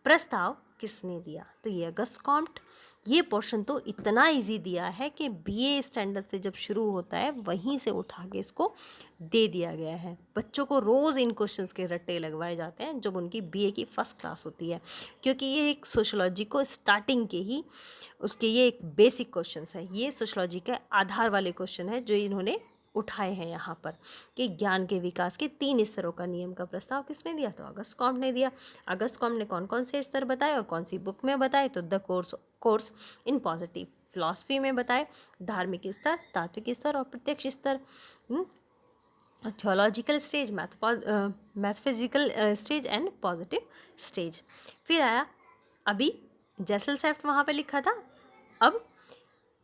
प्रस्ताव किसने दिया। तो ये अगस्त कॉम्ट। ये पोर्शन तो इतना इजी दिया है कि बीए स्टैंडर्ड से जब शुरू होता है वहीं से उठा के इसको दे दिया गया है। बच्चों को रोज़ इन क्वेश्चंस के रट्टे लगवाए जाते हैं जब उनकी बीए की फर्स्ट क्लास होती है, क्योंकि ये एक सोशोलॉजी को स्टार्टिंग के ही उसके ये एक बेसिक क्वेश्चंस है। ये सोशोलॉजी के आधार वाले क्वेश्चन है जो इन्होंने उठाए हैं यहाँ पर कि ज्ञान के विकास के 3 स्तरों का नियम का प्रस्ताव किसने दिया। तो अगस्त कॉम्ट ने दिया। अगस्त कॉम्ट ने कौन कौन से स्तर बताए और कौन सी बुक में बताए। तो the course in positive philosophy में बताए, धार्मिक स्तर, तात्विक स्तर और प्रत्यक्ष स्तर, theological stage, metaphysical stage and positive stage. फिर आया अभी जेसलशाफ्ट वहाँ पे लिखा था। अब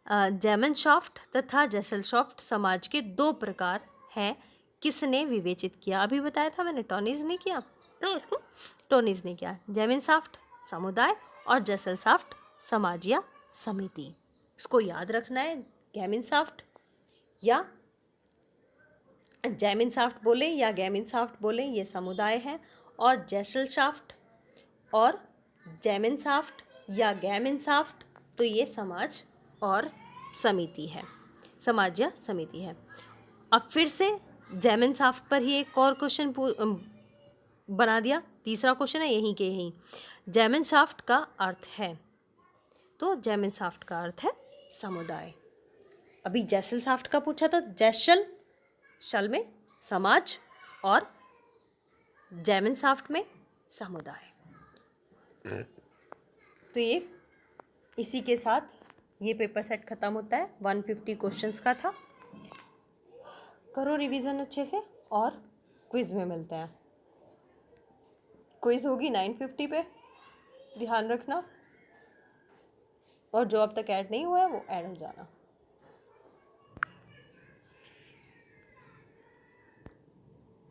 जेमनशॉफ्ट तथा जेसलशॉफ्ट समाज के 2 प्रकार हैं, किसने विवेचित किया। अभी बताया था मैंने, टॉनीज ने किया, तो इसको टॉनीज ने किया। जेमनशॉफ्ट समुदाय और जेसलशॉफ्ट समाज या समिति। इसको याद रखना है, गेमिनशॉफ्ट या जेमिनशॉफ्ट बोले या गेमिनशॉफ्ट बोले ये समुदाय है, और जेसलशॉफ्ट और जेमिनशॉफ्ट या गेमिनशॉफ्ट तो ये समाज और समिति है, समाज या समिति है। अब फिर से जेमिनशॉफ्ट पर ही एक और क्वेश्चन बना दिया। तीसरा क्वेश्चन है यहीं के यहीं, जेमिनशॉफ्ट का अर्थ है। तो जेमिनशॉफ्ट का अर्थ है समुदाय। अभी जेसलशॉफ्ट का पूछा था, शल में समाज और जेमिनशॉफ्ट में समुदाय। तो ये इसी के साथ ये पेपर सेट ख़त्म होता है। 150 क्वेश्चंस का था। करो रिवीजन अच्छे से और क्विज़ में मिलते हैं। क्विज़ होगी 950 पे, ध्यान रखना, और जो अब तक ऐड नहीं हुआ है वो ऐड हो जाना।